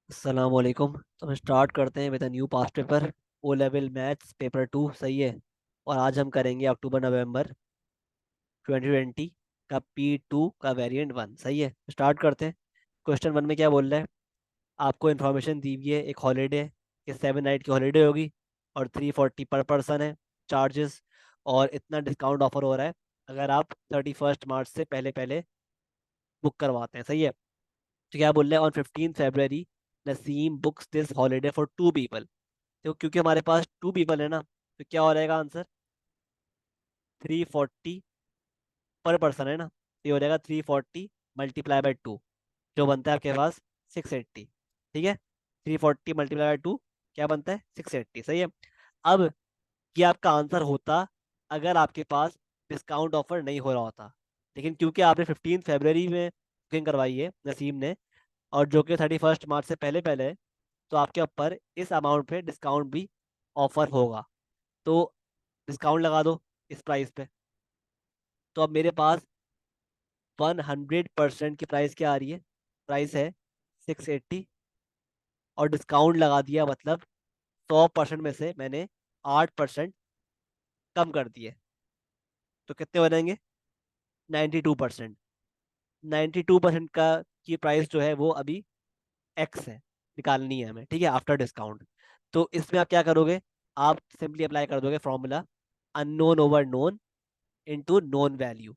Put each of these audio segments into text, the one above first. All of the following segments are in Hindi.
अस्सलाम वालेकुम। तो हम स्टार्ट करते हैं with new past paper, O level maths paper 2। सही है। और आज हम करेंगे अक्टूबर नवंबर 2020 का P2 का वेरिएंट 1। सही है, स्टार्ट करते हैं। क्वेश्चन 1 में क्या बोल रहा है? आपको इन्फॉर्मेशन दी हुई है एक हॉलीडे कि 7 नाइट की हॉलीडे होगी और 340 पर पर्सन है चार्जेस, और इतना डिस्काउंट ऑफर हो रहा है अगर आप 31 मार्च से पहले पहले बुक करवाते हैं। सही है। तो क्या बोल रहे हैं? On 15 February Naseem books this holiday for 2 people. तो क्योंकि हमारे पास 2 पीपल है ना, तो क्या हो जाएगा आंसर? 340 पर पर्सन है ना, तो ये हो जाएगा 340 मल्टीप्लाई बाई 2, जो बनता है आपके पास 680। ठीक है, 340 मल्टीप्लाई बाई 2 क्या बनता है? 680। सही है। अब ये आपका आंसर होता अगर आपके पास डिस्काउंट ऑफर नहीं हो रहा होता, लेकिन क्योंकि आपने 15 फरवरी में बुकिंग करवाई है नसीम ने, और जो कि 31 मार्च से पहले पहले है, तो आपके ऊपर इस अमाउंट पे डिस्काउंट भी ऑफर होगा। तो डिस्काउंट लगा दो इस प्राइस पे। तो अब मेरे पास 100% की प्राइस क्या आ रही है? प्राइस है 680, और डिस्काउंट लगा दिया मतलब 100% में से मैंने 8% कम कर दिए, तो कितने बनेंगे? 92%। 92% का की प्राइस जो है वो अभी एक्स है, निकालनी है हमें। ठीक है, आफ्टर डिस्काउंट। तो इसमें आप क्या करोगे? आप सिंपली अप्लाई कर दोगे formula unknown over known into known value.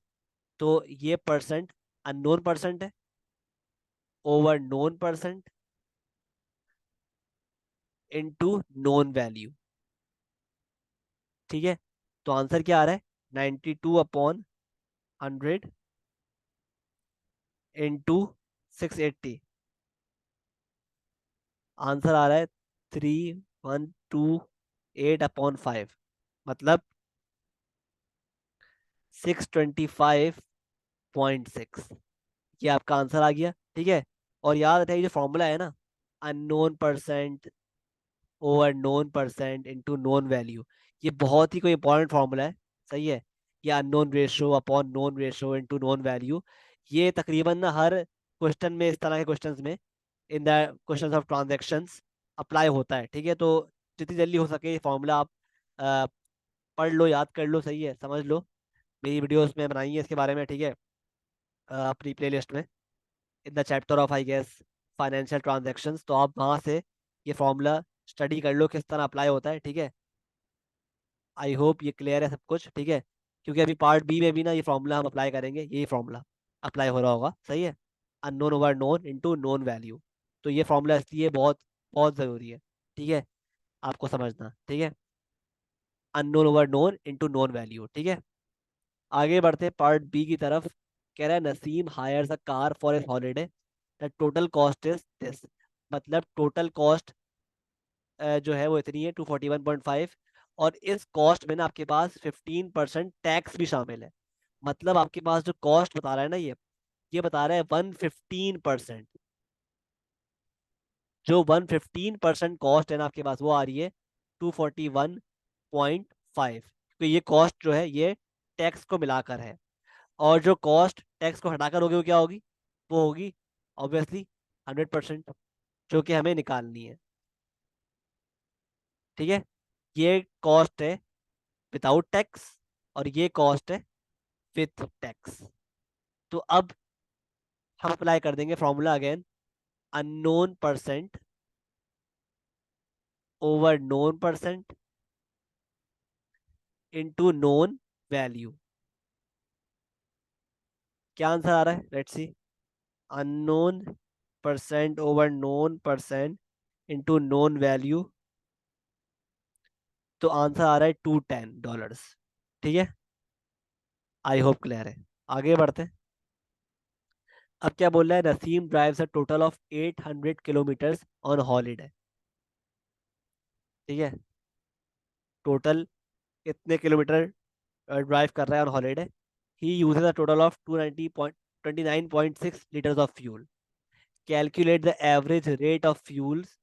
तो ये परसेंट अननोन परसेंट है over known percent into known value. ठीक है, तो आंसर क्या आ रहा है? 92/100 इंटू 680। आंसर आ रहा है 3128/5, मतलब 625.6। ये आपका आंसर आ गया। ठीक है, और याद रखिए ये जो फॉर्मूला है ना, unknown percent over known percent into known value, ये बहुत ही कोई इंपॉर्टेंट फार्मूला है। सही है। ये unknown ratio upon known ratio into known value, ये तकरीबन ना हर क्वेश्चन में, इस तरह के क्वेश्चंस में, in the questions of transactions apply होता है। ठीक है, तो जितनी जल्दी हो सके ये फार्मूला आप अ, पढ़ लो, याद कर लो। सही है, समझ लो। मेरी वीडियोस में बनाई है इसके बारे में। ठीक है, अपनी प्लेलिस्ट में, in the chapter of I guess financial transactions, तो आप वहां से ये फॉर्मूला स्टडी कर लो किस तरह अप्लाई होता है। ठीक है, आई होप ये क्लियर है सब कुछ। ठीक है, क्योंकि अभी पार्ट बी में भी ना ये फॉर्मूला हम अप्लाई करेंगे, यही फॉर्मूला अप्लाई हो रहा होगा। सही है, unknown over known into known value. तो ये फॉर्मूला इसलिए बहुत बहुत ज़रूरी है। ठीक है, आपको समझना। ठीक है, unknown over known into known value. ठीक है, आगे बढ़ते पार्ट बी की तरफ। कह रहा है Naseem hires a car for a holiday, the total cost is this. मतलब टोटल कॉस्ट जो है वो इतनी है 241.5, और इस कॉस्ट में ना आपके पास 15% टैक्स भी शामिल है। मतलब आपके पास जो कॉस्ट बता रहा है ना, ये बता रहा है 115%। जो 115% कॉस्ट है ना आपके पास, वो आ रही है 241.5। तो ये कॉस्ट जो है ये टैक्स को मिलाकर है, और जो कॉस्ट टैक्स को हटाकर होगी वो क्या होगी? वो होगी ऑब्वियसली 100%, जो कि हमें निकालनी है। ठीक है, ये कॉस्ट है विदाउट टैक्स, और ये कॉस्ट है विथ टैक्स। तो अब हम अप्लाई कर देंगे formula again, unknown percent over known percent into known value. क्या आंसर आ रहा है? Let's C. Unknown percent over known percent into known value, तो आंसर आ रहा है $210। ठीक है, आई होप क्लियर है। आगे बढ़ते हैं। अब क्या बोल रहा है? Naseem drives a total of 800 kilometres on holiday. ठीक है, टोटल इतने किलोमीटर ड्राइव कर रहा है on holiday. He uses a total of 229.6 liters of fuel. Calculate the average rate of fuels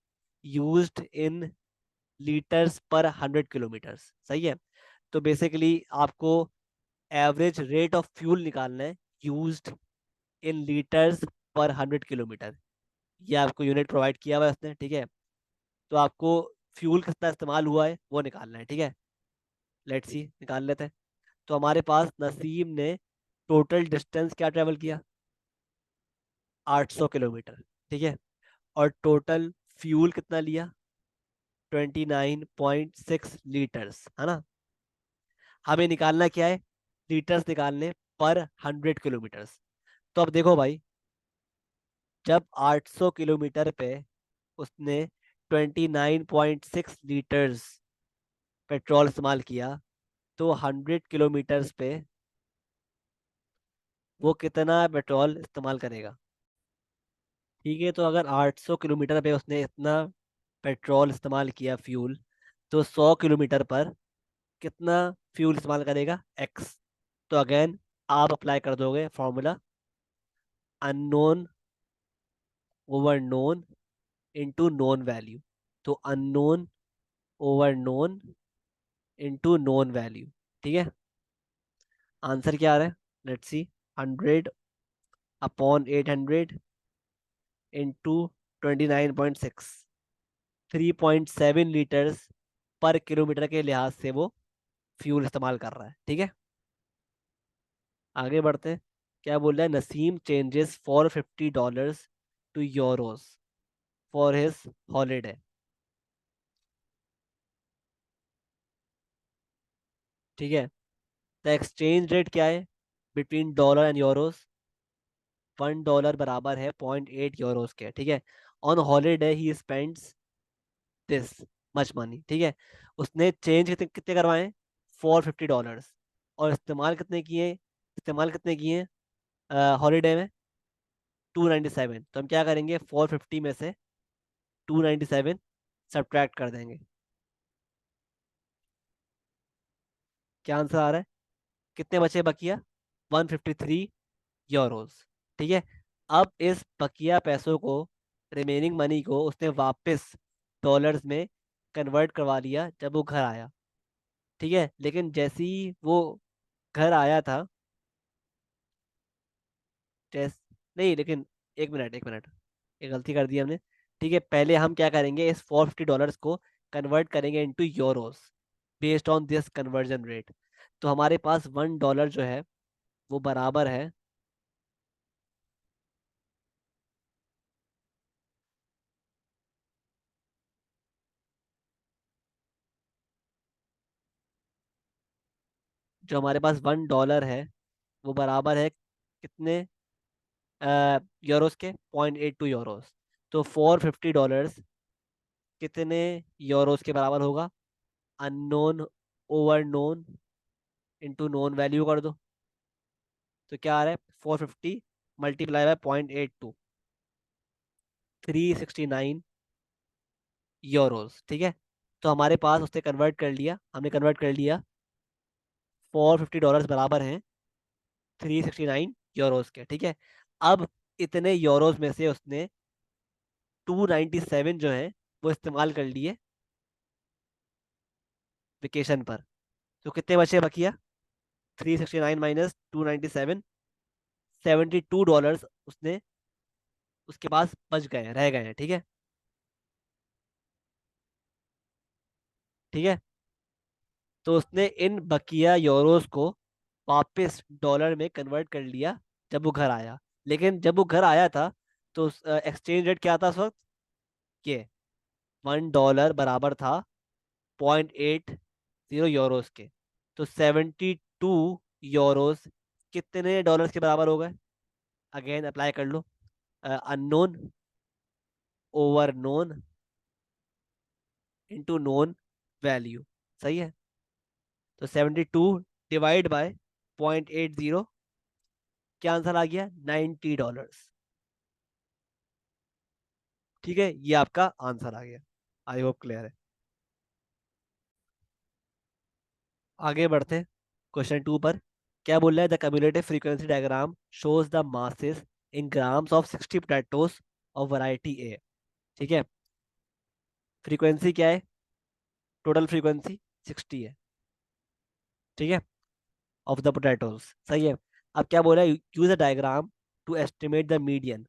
used in litres पर 100 किलोमीटर्स। सही है, तो बेसिकली आपको एवरेज रेट ऑफ फ्यूल निकालना है यूज्ड इन लीटर्स पर 100 किलोमीटर। ये आपको यूनिट प्रोवाइड किया हुआ है उसने, ठीक है। तो आपको फ्यूल कितना इस्तेमाल हुआ है वो निकालना है, ठीक है। लेट्स सी, निकाल लेते हैं। तो हमारे पास नसीम ने टोटल डिस्टेंस क्या ट्रेवल किया, 800 किलोमीटर, ठीक है। और टोटल फ्यूल कितना लिया, 29.6 लीटर्स, है ना। हमें निकालना क्या है, लीटर्स निकालने पर 100 किलोमीटर्स। तो अब देखो भाई, जब 800 किलोमीटर पे उसने 29.6 लीटर्स पेट्रोल इस्तेमाल किया, तो 100 किलोमीटर्स पे वो कितना पेट्रोल इस्तेमाल करेगा। ठीक है, तो अगर 800 किलोमीटर पे उसने इतना पेट्रोल इस्तेमाल किया, फ्यूल, तो 100 किलोमीटर पर कितना फ्यूल इस्तेमाल करेगा, एक्स। तो अगेन आप अप्लाई कर दोगे formula, unknown over known into known value. तो unknown over known into known value, ठीक है। आंसर क्या आ रहा है, लेट्स सी। 100/800 इंटू 29.6, 3.7 लीटर्स पर किलोमीटर के लिहाज से वो फ्यूल इस्तेमाल कर रहा है, ठीक है। आगे बढ़ते हैं। क्या बोल रहा है, Naseem changes $450 to euros for his holiday, ठीक है। द एक्सचेंज रेट क्या है बिटवीन डॉलर एंड यूरोस, $1 बराबर है 0.8 यूरोस के, ठीक है। On holiday he spends this much money, ठीक है। उसने चेंज कितने कितने करवाए, $450। और इस्तेमाल कितने किए हॉलीडे में, 297। तो हम क्या करेंगे, 450 में से 297 सब्ट्रैक्ट कर देंगे। क्या आंसर आ रहा है, कितने बचे बकिया, 153 यूरोस, ठीक है। अब इस बकिया पैसों को, रिमेनिंग मनी को उसने वापस डॉलर्स में कन्वर्ट करवा लिया जब वो घर आया, ठीक है। लेकिन जैसे ही वो घर आया था, जैस नहीं, लेकिन एक मिनट, एक मिनट, एक गलती कर दी हमने। ठीक है, पहले हम क्या करेंगे, इस $450 को कन्वर्ट करेंगे into Euros based on this conversion rate. तो हमारे पास $1 जो है वो बराबर है, जो हमारे पास $1 है वो बराबर है कितने यूरोस के, 0.82 यूरोस। तो $450 कितने यूरोस के बराबर होगा, unknown over known into known value कर दो। तो क्या आ रहा है, 450 × 369 यूरोस, ठीक है। तो हमारे पास उसने कन्वर्ट कर लिया, हमने कन्वर्ट कर लिया, $450 बराबर हैं 369 यूरोस के, ठीक है। अब इतने यूरोस में से उसने 297 जो है वो इस्तेमाल कर लिए वेकेशन पर। तो कितने बचे बकिया, 369 माइनस 297, $72 उसने उसके पास बच गए हैं, रह गए हैं, ठीक है। ठीक है, तो उसने इन बकिया यूरोस को वापस डॉलर में कन्वर्ट कर लिया जब वो घर आया। लेकिन जब वो घर आया था तो एक्सचेंज रेट क्या था उस वक्त, ये $1 बराबर था 0.80 यूरोस के। तो 72 यूरोस कितने डॉलर्स के बराबर हो गए, अगेन अप्लाई कर लो, unknown over known into known value, सही है। तो 72 डिवाइड बाय 0.80, क्या आंसर आ गया, $90। ठीक है, ये आपका आंसर आ गया। आई होप क्लियर है। आगे बढ़ते क्वेश्चन 2 पर। क्या बोल रहा है, the cumulative frequency diagram shows the masses in grams of 60 potatoes of variety A, ठीक है। फ्रीक्वेंसी क्या है, टोटल फ्रीक्वेंसी 60 है, ठीक है, ऑफ द पोटैटोस, सही है। अब क्या बोल रहा है, use a diagram to estimate the median.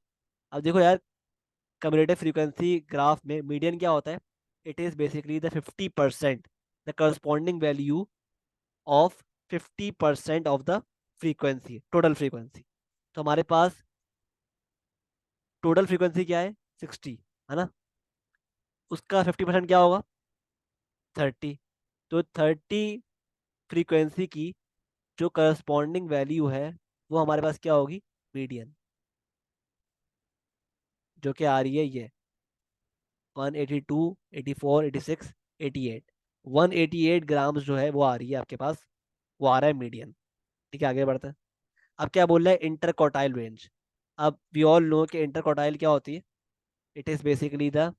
अब देखो यार, कम्युलेटिव फ्रीक्वेंसी ग्राफ में मीडियन क्या होता है? It is basically the 50%, the corresponding value of 50% of the frequency, total frequency. तो हमारे पास टोटल फ्रीक्वेंसी क्या है? 60, है ना? उसका 50% क्या होगा? 30। तो 30 फ्रीक्वेंसी की जो करस्पॉन्डिंग वैल्यू है वो हमारे पास क्या होगी? मीडियन, जो कि आ रही है ये 182, 84, 86, 88। 188 ग्राम्स जो है वो आ रही है आपके पास, वो आ रहा है मीडियन। ठीक है, आगे बढ़ते हैं। अब क्या बोल रहा है? Inter quartile range. अब वी ऑल नो कि इंटर क्वार्टाइल क्या होती है? It is basically the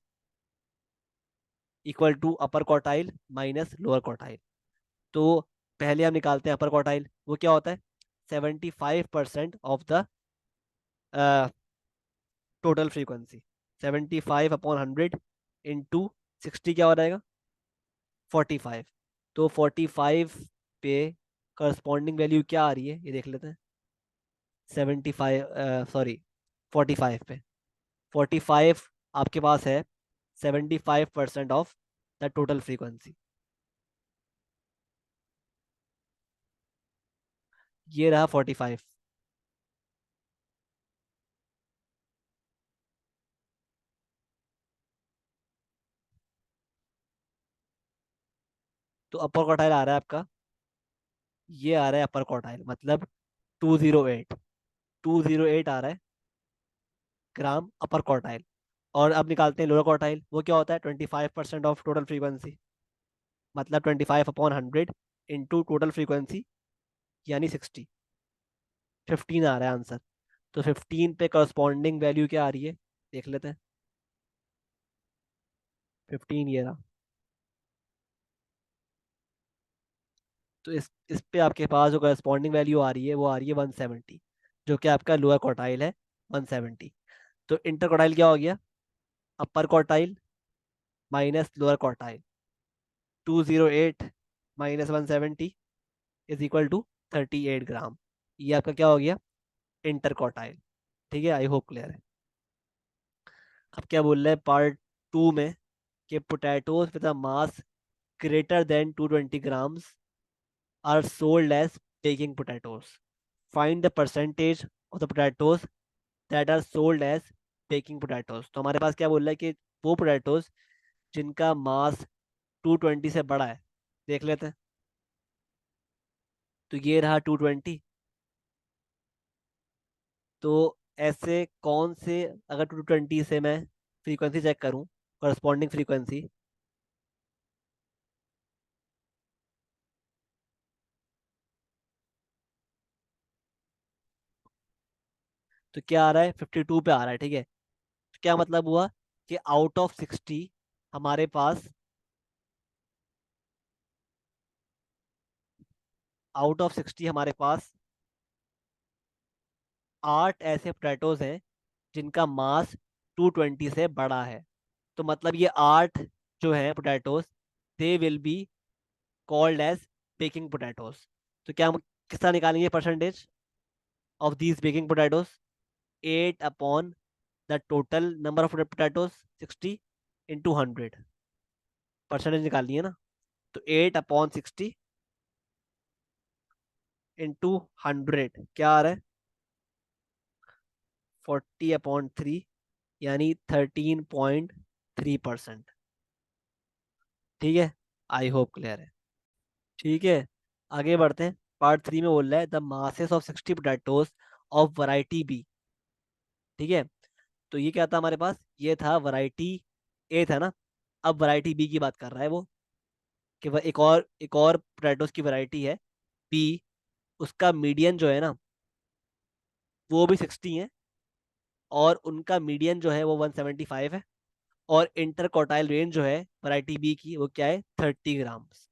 equal to upper quartile minus lower quartile. तो पहले हम निकालते हैं अपर क्वार्टाइल, वो क्या होता है? 75% of the total frequency. 75/100 into 60 क्या हो जाएगा? 45। तो 45 पे करस्पॉन्डिंग वैल्यू क्या आ रही है ये देख लेते हैं। 75, सॉरी, 45 पे 45 आपके पास है 75% ऑफ द टोटल फ्रीक्वेंसी। ये रहा 45। तो अपर क्वार्टाइल आ रहा है आपका, ये आ रहा है अपर क्वार्टाइल, मतलब 208, 208 आ रहा है ग्राम अपर क्वार्टाइल। और अब निकालते हैं लोअर क्वार्टाइल, वो क्या होता है? 25% ऑफ टोटल फ्रीक्वेंसी, मतलब 25/100 इंटू टोटल फ्रीक्वेंसी, यानी 60। 15 आ रहा है आंसर। तो 15 पे करस्पॉन्डिंग वैल्यू क्या आ रही है देख लेते हैं। 15 ये रहा। तो इस पे आपके पास जो करस्पॉन्डिंग वैल्यू आ रही है वो आ रही है 170, जो कि आपका लोअर क्वार्टाइल है, 170। तो इंटर क्वार्टाइल क्या हो गया? Upper quartile minus lower quartile. 208 minus 170 is equal to 38 gram. ये आपका क्या हो गया? Inter quartile. ठीक है, आई होप क्लियर है। अब क्या बोल रहे हैं पार्ट टू में कि potatoes with a mass greater than 220 grams are sold as baking potatoes. Find the percentage of the potatoes that are sold as baking potatoes. तो हमारे पास क्या बोल रहा है कि वो पोटैटोज जिनका मास 220 से बड़ा है, देख लेते हैं। तो ये रहा 220। तो ऐसे कौन से, अगर 220 से मैं फ्रीक्वेंसी चेक करूं, करस्पॉन्डिंग फ्रीक्वेंसी, तो क्या आ रहा है? 52 पे आ रहा है। ठीक है, तो क्या मतलब हुआ कि आउट ऑफ 60 हमारे पास, आउट ऑफ 60 हमारे पास 8 ऐसे पोटैटोज हैं जिनका मास 220 से बड़ा है। तो मतलब ये 8 जो है potatoes, they will be called as baking potatoes. तो क्या हम किस तरह निकालेंगे percentage of these baking potatoes? 8 upon the total number of potatoes 60 into 100, percentage निकालनी है ना। तो 8/60 इंटू 100 क्या आ रहा है? 40/3, यानी 13.3%। ठीक है, आई होप क्लियर है। ठीक है, आगे बढ़ते हैं। पार्ट थ्री में बोल रहा है the masses of 60 potatoes of variety B. ठीक है, तो ये क्या था हमारे पास? ये था वैरायटी ए था ना। अब वैरायटी बी की बात कर रहा है वो, कि वह एक और पोटैटोज की वैरायटी है बी, उसका मीडियन जो है ना वो भी 60 है, और उनका मीडियन जो है वो 175 है, और इंटर क्वार्टाइल रेंज जो है वैरायटी बी की वो क्या है? 30 ग्राम्स।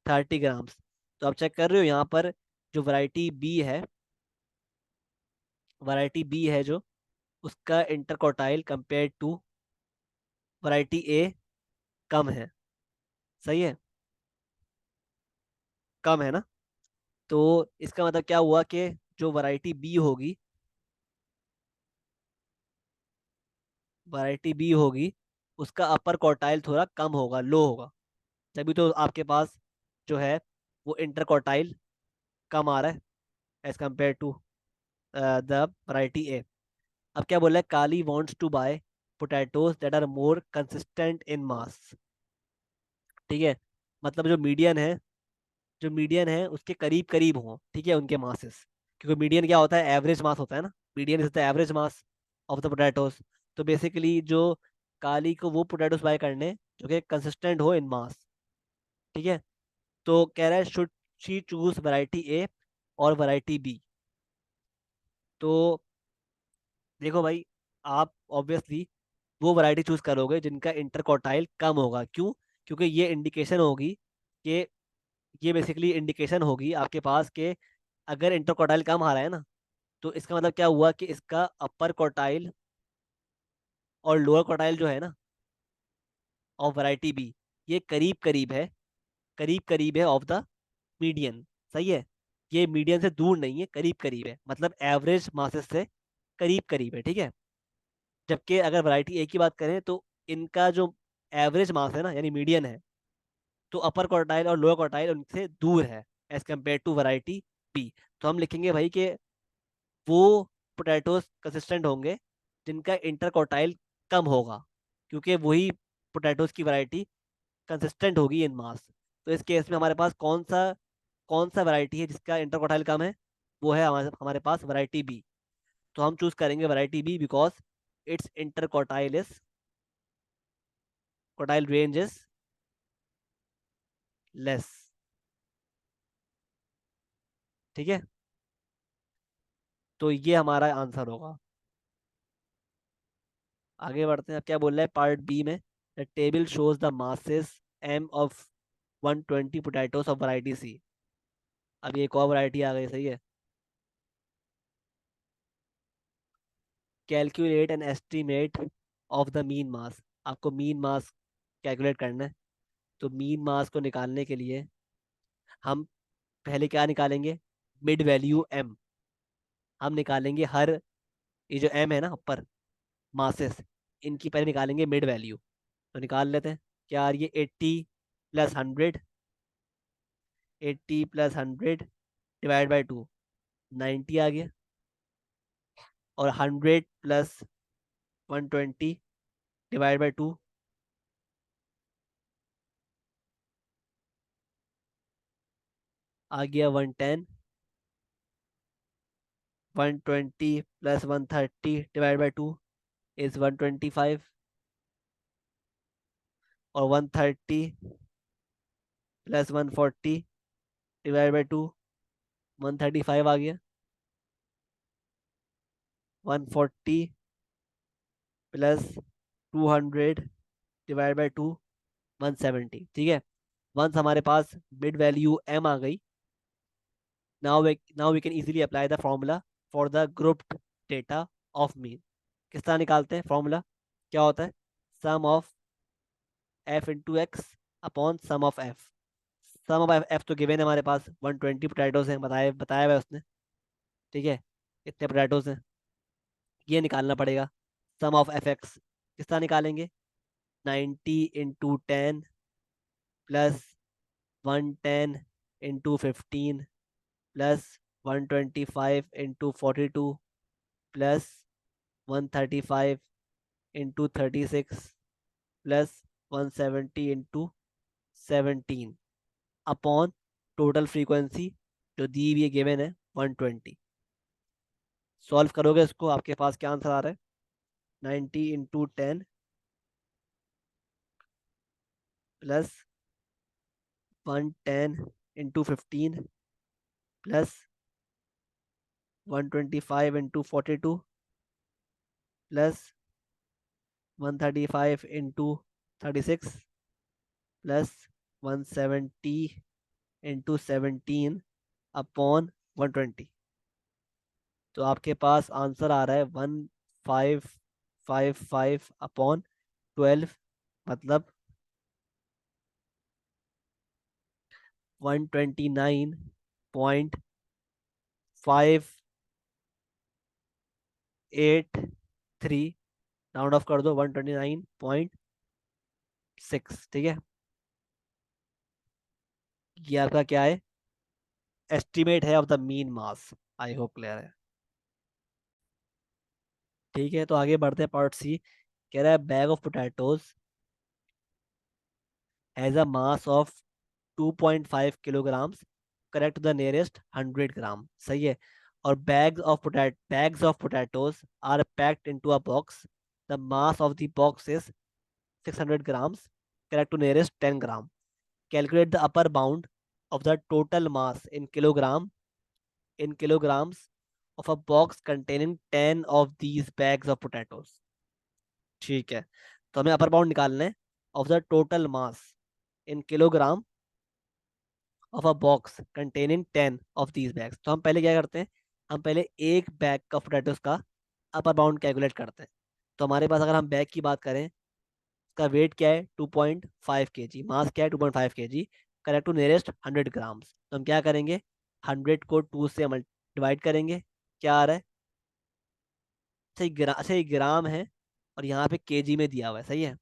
30 ग्राम्स। तो आप चेक कर रहे हो यहाँ पर, जो वैरायटी बी है जो, उसका interquartile compare to variety A कम है। सही है, कम है ना। तो इसका मतलब क्या हुआ कि जो वैरायटी बी होगी वैरायटी बी होगी, उसका अपर क्वार्टाइल थोड़ा कम होगा, लो होगा। तभी तो आपके पास जो है वो इंटर क्वार्टाइल कम आ रहा है as compare to the variety A. अब क्या बोला है, Kali wants to buy potatoes that are more consistent in mass. ठीक है, मतलब जो मीडियन है उसके करीब करीब हो, ठीक है, उनके मासेस। क्योंकि मीडियन क्या होता है, एवरेज मास होता है ना। Median is the average mass of the potatoes. तो बेसिकली जो काली को वो पोटैटोज बाय करने जो कि कंसिस्टेंट हो इन मास। ठीक है, तो कह रहा है शुड शी चूज वैरायटी ए और वैरायटी बी। तो देखो भाई, आप ऑब्वियसली वो वैरायटी चूज करोगे जिनका इंटरक्वार्टाइल कम होगा। क्यों? क्योंकि ये इंडिकेशन होगी कि ये बेसिकली इंडिकेशन होगी आपके पास कि अगर इंटरक्वार्टाइल कम आ रहा है ना, तो इसका मतलब क्या हुआ कि इसका अपर क्वार्टाइल और लोअर क्वार्टाइल जो है ना ऑफ वैरायटी बी, ये करीब करीब है ऑफ द मीडियन। सही है, ये मीडियन से दूर नहीं है, करीब करीब है, मतलब एवरेज मासेस से करीब करीब है। ठीक है, जबकि अगर वैरायटी ए की बात करें तो इनका जो एवरेज मास है ना, यानी मीडियन है, तो अपर क्वार्टाइल और लोअर क्वार्टाइल उनसे दूर है as compare to variety B. तो हम लिखेंगे भाई कि वो पोटैटोज कंसिस्टेंट होंगे जिनका इंटर क्वार्टाइल कम होगा, क्योंकि वही पोटैटोज की वैरायटी कंसिस्टेंट होगी इन मास। तो इस केस में हमारे पास कौन सा वैरायटी है जिसका इंटर क्वार्टाइल कम है? वो है हमारे पास वैरायटी बी। तो हम चूज करेंगे variety B because its inter quartile range is less. ठीक है, तो ये हमारा आंसर होगा। आगे बढ़ते हैं। अब क्या बोल रहा है पार्ट बी में, the table shows the masses M of 120 potatoes of variety C. अब ये एक और वैरायटी आ गई। सही है, calculate an estimate of the mean mass. आपको मीन मास कैलकुलेट करना है। तो मीन मास को निकालने के लिए हम पहले क्या निकालेंगे, मिड वैल्यू एम। हम निकालेंगे हर, ये जो एम है ना ऊपर मासेस, इनकी पहले निकालेंगे मिड वैल्यू। तो निकाल लेते हैं। क्या आ रही है, 80 + 100, 80 + 100 डिवाइड बाई 2, 90 आ गया। और 100 + 120 डिवाइड बाई 2 आ गया 110। 120 + 130 डिवाइड बाई 2 इज 125। और 130 + 140 डिवाइड बाई 2 135 आ गया। 140 + 200 डिवाइड बाई 2 170। ठीक है, वंस हमारे पास मिड वैल्यू एम आ गई, now we can easily apply the formula for the grouped data of mean. किस तरह निकालते हैं फॉर्मूला? क्या होता है, sum of F into X upon sum of F. Sum of F तो गिवन है हमारे पास, 120 पोटैटोज हैं, बताया हुआ है उसने। ठीक है, इतने पोटैटोज हैं, ये निकालना पड़ेगा। सम ऑफ एफ एक्स किस तरह निकालेंगे, 90 × 10 plus 110 × 15 plus 125 × 42 plus 135 × 36 plus 170 × 17 upon total frequency जो दी हुई है गिवन है 120। सॉल्व करोगे इसको, आपके पास क्या आंसर आ रहा है, 90 × 10 plus 110 × 15 plus 125 × 42 plus 135 × 36 plus 170 × 17 upon 120। तो आपके पास आंसर आ रहा है 1555 अपॉन 12, मतलब 129.830 राउंड ऑफ कर दो 129.6, ठीक है। ये आपका क्या है, एस्टिमेट है of the mean mass. I hope clear है। ठीक है, तो आगे बढ़ते हैं पार्ट सी। कह रहा है bag of potatoes has a mass of 2.5 kilograms, correct the nearest 100 gram, सही है। और bags of potatoes are packed into a box, the mass of the box is 600 grams, correct to nearest 10 gram. Calculate the upper bound of the total mass in kilograms of a box containing 10 of these bags of potatoes। ठीक है, तो हमें अपर बाउंड निकालना है of the total mass in kilogram of a box containing 10 of these bags. तो हम पहले क्या करते हैं, हम पहले एक बैग का पोटैटोस का अपर बाउंड कैलकुलेट करते हैं। तो हमारे पास अगर हम बैग की बात करें, इसका वेट क्या है 2.5 kg, मास क्या है 2.5 kg, correct to nearest 100 grams. तो हम क्या करेंगे, 100 को 2 से डिवाइड करेंगे, क्या आ रहा है, अच्छा ये ग्राम है और यहाँ पे केजी में दिया हुआ है, सही है।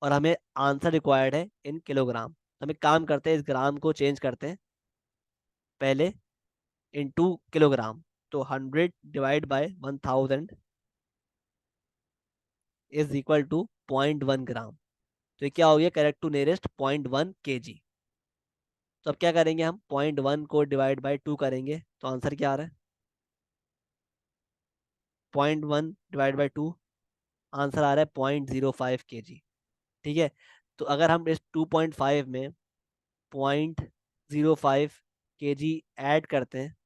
और हमें आंसर रिक्वायर्ड है इन किलोग्राम। तो हम एक काम करते हैं, इस ग्राम को चेंज करते हैं पहले इनटू किलोग्राम। तो 100 divide by 1000 is equal to 0.1 gram. तो ये क्या हो गया, करेक्ट टू नियरेस्ट 0.1 kg। तो अब क्या करेंगे, हम 0.1 को डिवाइड बाय 2 करेंगे, तो आंसर क्या आ रहा है, 0.1 डिवाइड बाय 2, आंसर आ रहा है 0.05 kg। ठीक है, तो अगर हम इस 2.5 में 0.05 kg ऐड करते हैं,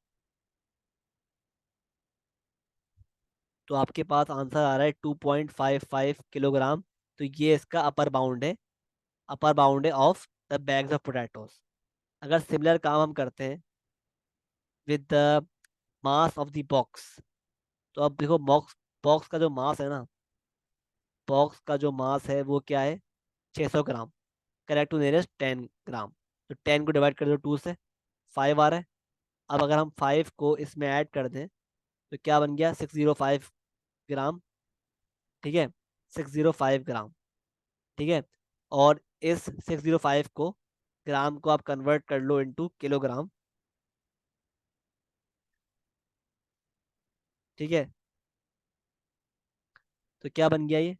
तो आपके पास आंसर आ रहा है 2.55 किलोग्राम। तो ये इसका अपर बाउंड है, अपर बाउंड है of the bags of potatoes. अगर सिमिलर काम हम करते हैं with the mass of the box, तो अब देखो बॉक्स बॉक्स का जो मास है ना, बॉक्स का जो मास है वो क्या है, 600 ग्राम, करेक्ट टू नियरेस्ट 10 ग्राम। तो 10 को डिवाइड कर दो 2 से, 5 आ रहा है। अब अगर हम 5 को इसमें ऐड कर दें, तो क्या बन गया, 605 ग्राम। ठीक है, 605 ग्राम। ठीक है, और इस 605 को, ग्राम को आप कन्वर्ट कर लो इनटू किलोग्राम। ठीक है, तो क्या बन गया ये,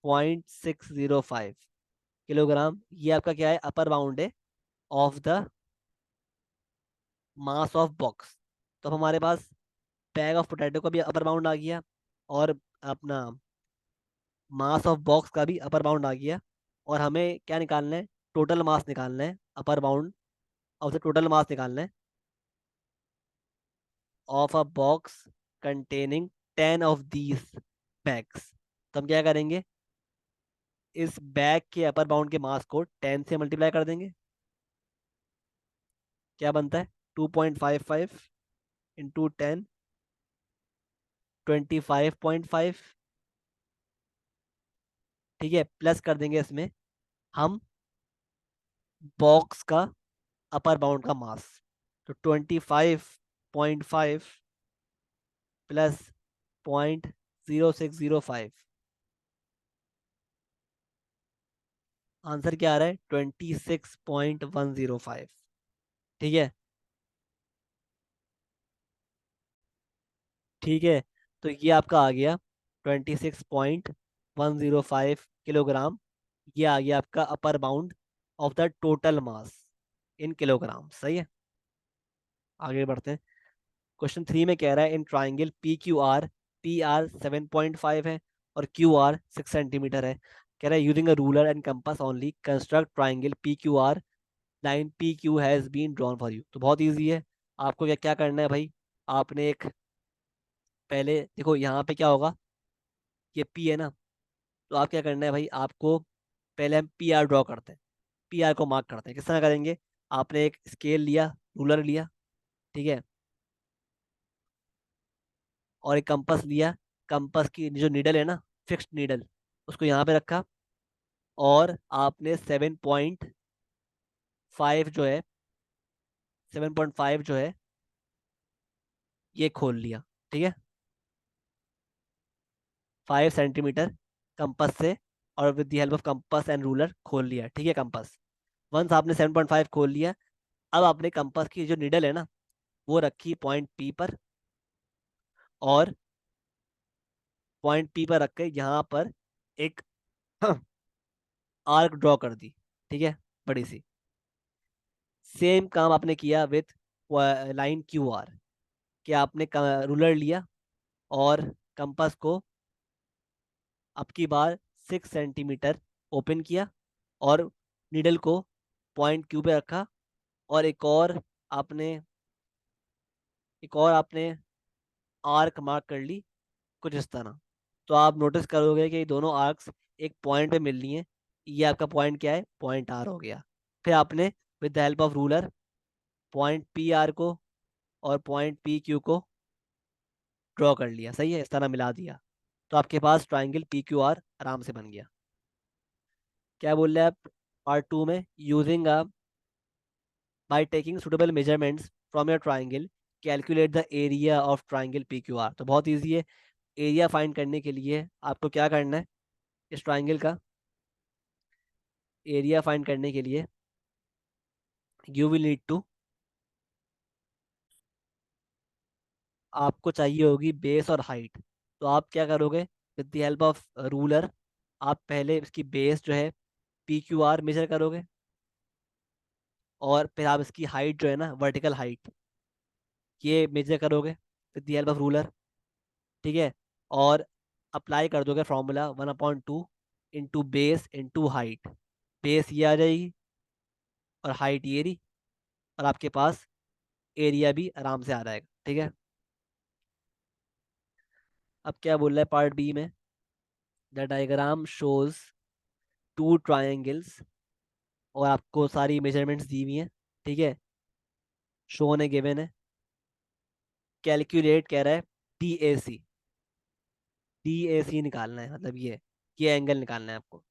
0.605 किलोग्राम। ये आपका क्या है, अपर बाउंड है of the mass of box. तो अब हमारे पास बैग ऑफ पोटैटो का भी अपर बाउंड आ गया, और अपना मास ऑफ बॉक्स का भी अपर बाउंड आ गया। और हमें क्या निकालना है, टोटल मास निकालना है, upper bound of the total mass निकालना है of a box containing 10 of these bags. तो हम क्या करेंगे, इस बैग के अपर बाउंड के मास को 10 से मल्टीप्लाई कर देंगे। क्या बनता है, 2.55 इंटू 10, 25.5। ठीक है, प्लस कर देंगे इसमें हम बॉक्स का अपर बाउंड का मास। तो 25.5 प्लस 0.0605, आंसर क्या आ रहा है, 26.105। ठीक है, ठीक है, तो ये आपका आ गया 26.105 किलोग्राम। ये आ गया आपका upper bound of the total mass in kilogram, सही है। आगे बढ़ते हैं। क्वेश्चन 3 में कह रहा है in triangle P Q are, P R 7.5 है और क्यू आर 6 सेंटीमीटर है। कह रहा है using a ruler and compass only construct triangle P Q R, line P Q has been drawn for you. तो बहुत ईजी है, आपको क्या क्या करना है भाई, आपने एक, पहले देखो यहाँ पे क्या होगा, ये पी है ना, तो आप क्या करना है भाई, आपको पहले हम पी आर ड्रॉ करते हैं, पी आर को मार्क करते हैं। किस तरह करेंगे, आपने एक स्केल लिया, रूलर लिया, ठीक है, और एक कंपस लिया, कंपस की जो नीडल है ना, फिक्स्ड नीडल, उसको यहाँ पे रखा, और आपने 7.5 जो है, 7.5 जो है ये खोल लिया। ठीक है, 5 सेंटीमीटर कंपास से, और with the help of compass and ruler खोल लिया, ठीक है कंपास। वंस आपने 7.5 खोल लिया, अब आपने कंपास की जो निडल है ना, वो रखी पॉइंट पी पर, और पॉइंट पी पर रख के यहाँ पर एक आर्क ड्रॉ कर दी, ठीक है, बड़ी सी। सेम काम आपने किया विथ लाइन क्यू आर, कि आपने रूलर लिया और कंपास को अब की बार 6 सेंटीमीटर ओपन किया, और निडल को पॉइंट क्यू पे रखा, और आपने एक और आपने आर्क मार्क कर ली, कुछ इस तरह। तो आप नोटिस करोगे कि ये दोनों आर्क्स एक पॉइंट पे मिल रही हैं। ये आपका पॉइंट क्या है, पॉइंट आर हो गया। फिर आपने with the help of ruler point P R को और पॉइंट पी क्यू को ड्रॉ कर लिया, सही है, इस तरह मिला दिया। तो आपके पास ट्राइंगल पी क्यू आर आराम से बन गया। क्या बोल रहे हैं आप पार्ट टू में? Using a by taking suitable measurements from your triangle, calculate the area of triangle P Q are. तो बहुत ईजी है। एरिया फाइंड करने के लिए आपको क्या करना है, इस ट्राइंगल का एरिया फाइंड करने के लिए यू विल नीड टू, आपको चाहिए होगी बेस और हाइट। तो आप क्या करोगे, with the help of ruler आप पहले इसकी बेस जो है पी क्यू आर मेजर करोगे, और फिर आप इसकी हाइट जो है ना, वर्टिकल हाइट, ये मेजर करोगे with the help of ruler, ठीक है। और अप्लाई कर दोगे formula 1/2 into base into height. Base ये आ जाएगी और हाइट ये रही, और आपके पास एरिया भी आराम से आ जाएगा, ठीक है। अब क्या बोल रहा है पार्ट बी में? The diagram shows two triangles, और आपको सारी मेजरमेंट्स दी हुई हैं, ठीक है, शोन है, गिवन है। कैलकुलेट कह रहा है D A C, D A सी निकालना है, मतलब ये एंगल निकालना है आपको,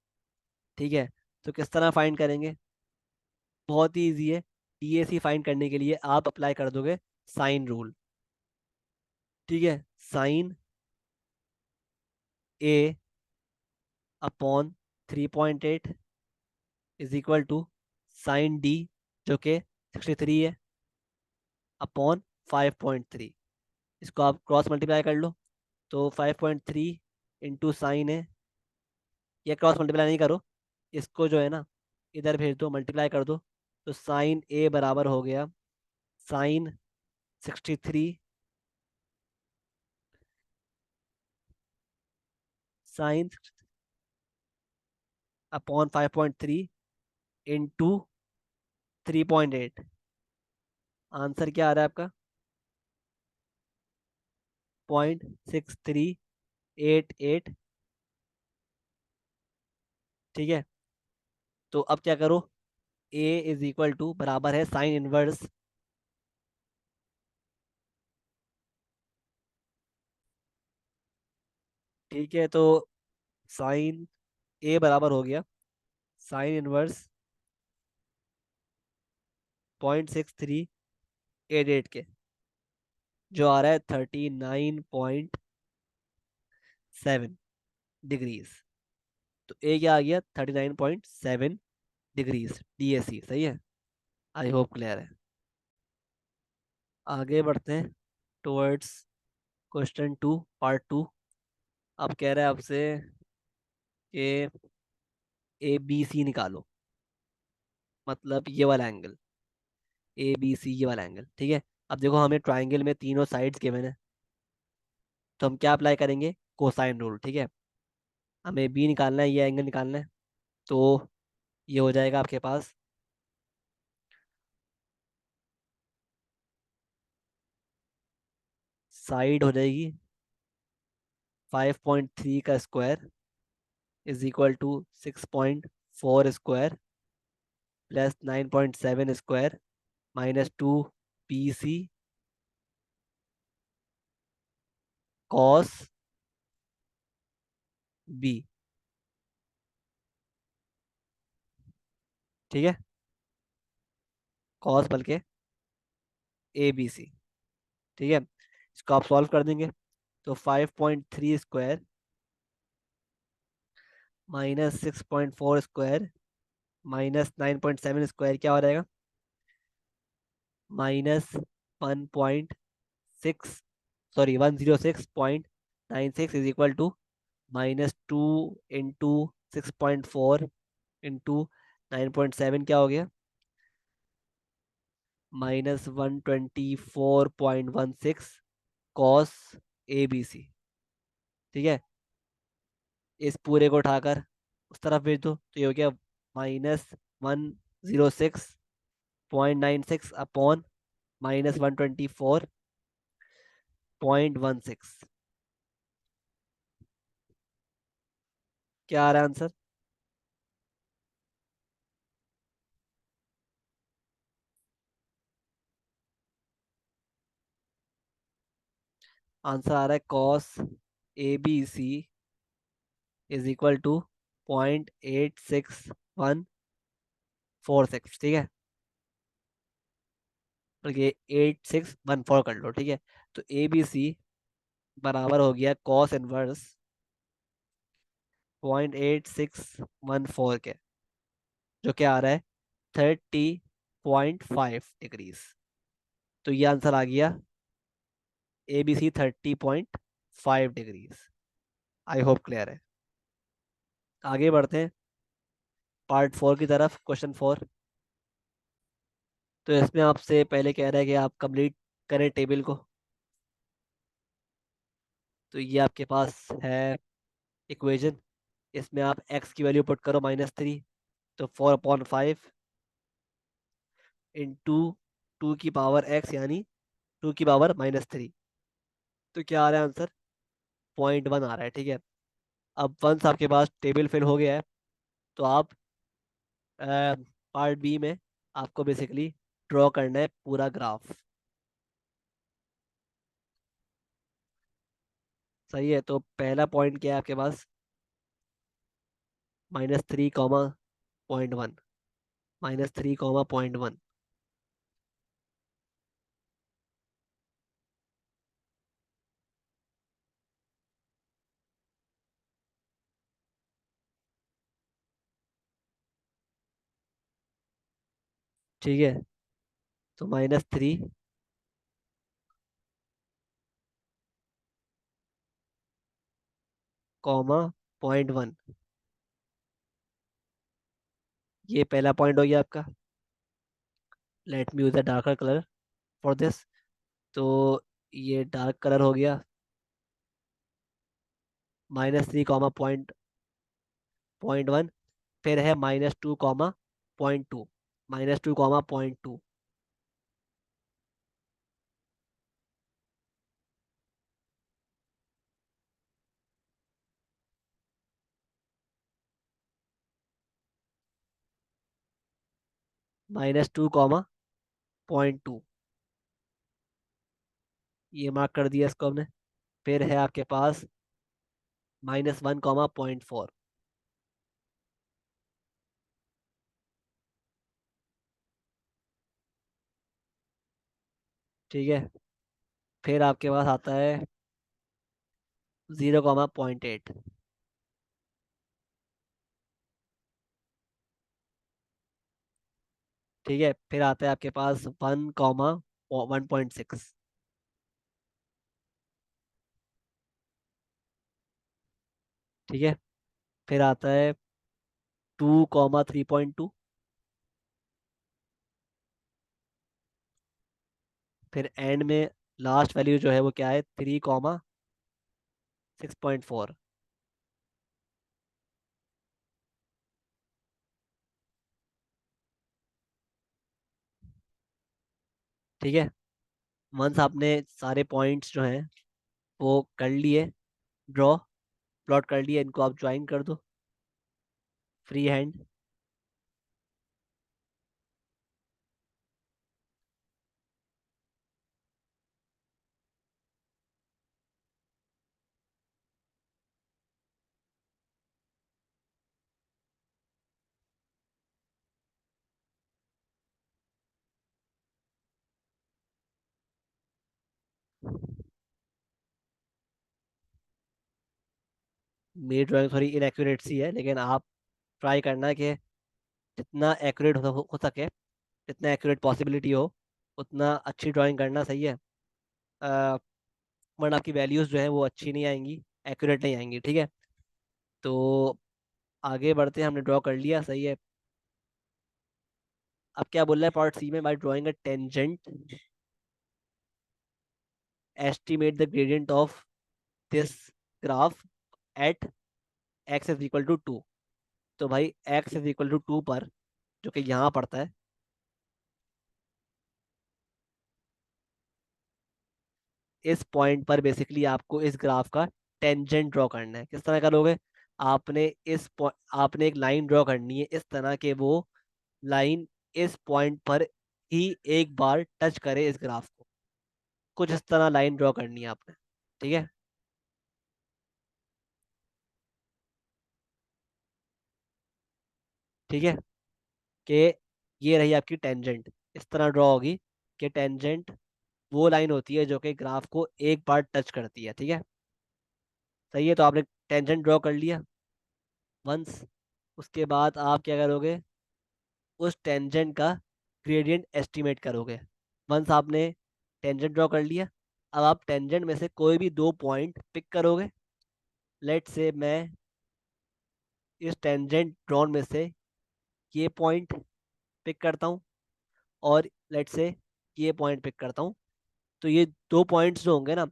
ठीक है। तो किस तरह फाइंड करेंगे? बहुत ही ईजी है। डी ए सी फाइंड करने के लिए आप अप्लाई कर दोगे साइन रूल, ठीक है। Sine A upon 3.8 is equal to sine D, जो कि 63 है, अपॉन 5.3। इसको आप क्रॉस मल्टीप्लाई कर लो। तो 5.3 इंटू साइन है, या क्रॉस मल्टीप्लाई नहीं करो, इसको जो है ना इधर भेज दो, मल्टीप्लाई कर दो। तो साइन ए बराबर हो गया sine 63, sine upon 5.3 into 3.8। Answer क्या आ रहा है आपका? 0.6388, ठीक है। तो अब क्या करो, ए इज इक्वल टू बराबर है साइन इनवर्स, ठीक है। तो साइन ए बराबर हो गया साइन इनवर्स 0.6388 के, जो आ रहा है 39.7 डिग्रीज। तो ए क्या आ गया, 39.7 डिग्रीज, DAC, सही है। आई होप क्लियर है। आगे बढ़ते हैं towards question two, part two. अब कह रहा है आपसे कि ABC निकालो, मतलब ये वाला एंगल, ABC ये वाला एंगल, ठीक है। अब देखो हमें ट्राइंगल में तीनों साइड्स गिवन है, तो हम क्या अप्लाई करेंगे, कोसाइन रूल, ठीक है। हमें बी निकालना है, ये एंगल निकालना है। तो ये हो जाएगा आपके पास, साइड हो जाएगी 5.3 का square is equal to 6.4 square plus 9.7 square minus 2 PC cos B, ठीक है, कॉस बल्कि ABC, ठीक है। इसको आप सॉल्व कर देंगे। तो 5.3 स्क्वायर -6.4 स्क्वायर -9.7 स्क्वायर क्या हो जाएगा? -1.6, sorry 106.96 is equal to -2 into 6.4 into 9.7 क्या हो गया? -124.16 कॉस ABC। ठीक है, इस पूरे को उठाकर उस तरफ भेज दो तो ये हो गया -106.96 अपॉन -124.16। क्या आ रहा है आंसर? आंसर आ रहा है cos ABC is equal to 0.86146। ठीक है, बल्कि 8614 कर लो। ठीक है, तो ABC बराबर हो गया कॉस इनवर्स 0.8614 के, जो क्या आ रहा है 30.5 डिग्रीज। तो ये आंसर आ गया ABC 30.5 डिग्रीज। आई होप क्लियर है। आगे बढ़ते हैं पार्ट 4 की तरफ, क्वेश्चन 4। तो इसमें आपसे पहले कह रहा है कि आप कंप्लीट करें टेबल को। तो ये आपके पास है इक्वेशन, इसमें आप x की वैल्यू पुट करो -3, तो 4/5 इंटू 2 की पावर x यानी 2 की पावर -3। तो क्या आ रहा है आंसर? 0.1 आ रहा है। ठीक है, अब वंस आपके पास टेबल फिल हो गया है तो आप पार्ट बी में आपको बेसिकली ड्रॉ करना है पूरा ग्राफ। सही है, तो पहला पॉइंट क्या है आपके पास? -3, 0.1, -3, 0.1। ठीक है, तो -3, कॉमा 0.1, ये पहला पॉइंट हो गया आपका। Let me use a darker colour for this. तो ये डार्क कलर हो गया -3, 0.1। फिर है -2, 0.2, -2, 0.2, -2, 0.2। ये मार्क कर दिया इसको हमने। फिर है आपके पास -1, 0.4। ठीक है, फिर आपके पास आता है 0, 0.8। ठीक है, फिर आता है आपके पास 1, 1.6। ठीक है, फिर आता है 2, 3.2। फिर एंड में लास्ट वैल्यू जो है वो क्या है? 3, 6.4। ठीक है, वंस आपने सारे पॉइंट्स जो हैं वो कर लिए, ड्रॉ प्लॉट कर लिए, इनको आप ज्वाइन कर दो फ्री हैंड। मेरी ड्राइंग थोड़ी इनएक्यूरेट सी है, लेकिन आप ट्राई करना कि जितना एक्यूरेट हो सके, जितना एक्यूरेट पॉसिबिलिटी हो, उतना अच्छी ड्राइंग करना, सही है। अ, वरना आपकी वैल्यूज़ जो है वो अच्छी नहीं आएंगी, एक्यूरेट नहीं आएंगी, ठीक है। तो आगे बढ़ते हैं, हमने ड्रॉ कर लिया, सही है। अब क्या बोल रहा है पार्ट सी में, by drawing a tangent estimate the gradient of this graph at X is equal to 2। तो भाई एक्स इज इक्वल टू 2 पर, जो कि यहाँ पड़ता है, इस पॉइंट पर बेसिकली आपको इस ग्राफ का टेंजेंट ड्रॉ करना है। किस तरह करोगे? आपने आपने एक लाइन ड्रॉ करनी है इस तरह के वो लाइन इस पॉइंट पर ही एक बार टच करे इस ग्राफ को। कुछ इस तरह लाइन ड्रॉ करनी है आपने, ठीक है। ठीक है, कि ये रही आपकी टेंजेंट, इस तरह ड्रॉ होगी कि टेंजेंट वो लाइन होती है जो कि ग्राफ को एक बार टच करती है, ठीक है। सही है, तो आपने टेंजेंट ड्रॉ कर लिया वंस। उसके बाद आप क्या करोगे? उस टेंजेंट का ग्रेडियंट एस्टिमेट करोगे। वंस आपने टेंजेंट ड्रॉ कर लिया, अब आप टेंजेंट में से कोई भी दो पॉइंट पिक करोगे। लेट से मैं इस टेंजेंट ड्रॉन में से ये पॉइंट पिक करता हूँ, और लेट से ये पॉइंट पिक करता हूँ। तो ये दो पॉइंट्स जो होंगे ना,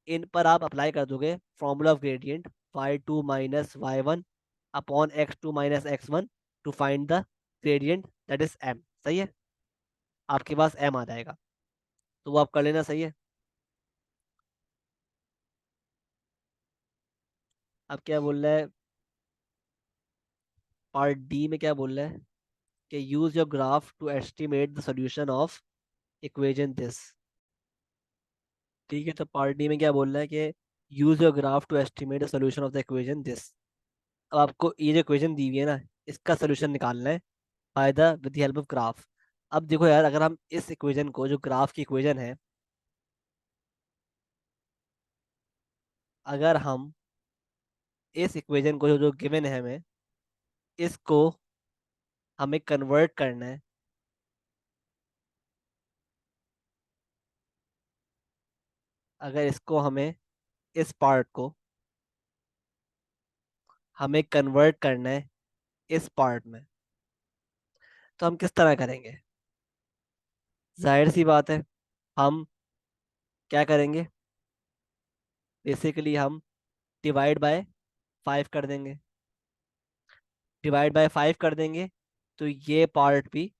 इन पर आप अप्लाई कर दोगे formula of gradient, y2 - y1 upon x2 - x1 to find the gradient that is m। सही है, आपके पास m आ जाएगा। तो वो आप कर लेना, सही है। अब क्या बोल रहा है पार्ट डी में, क्या बोल रहा है कि use your graph to estimate the solution of equation this. ठीक है, तो पार्ट डी में क्या बोल रहा है कि use your graph to estimate the solution of the equation this. अब आपको ये जो इक्वेशन दी हुई है ना, इसका सोल्यूशन निकालना है by the with the help of graph. अब देखो यार, अगर हम इस इक्वेशन को, जो ग्राफ की इक्वेशन है, अगर हम इस इक्वेशन को, जो गिवन है हमें, इसको हमें कन्वर्ट करना है। अगर इसको हमें, इस पार्ट को हमें कन्वर्ट करना है इस पार्ट में, तो हम किस तरह करेंगे? जाहिर सी बात है, हम क्या करेंगे? बेसिकली हम डिवाइड बाय 5 कर देंगे। डिवाइड बाय 5 कर देंगे, तो ये पार्ट भी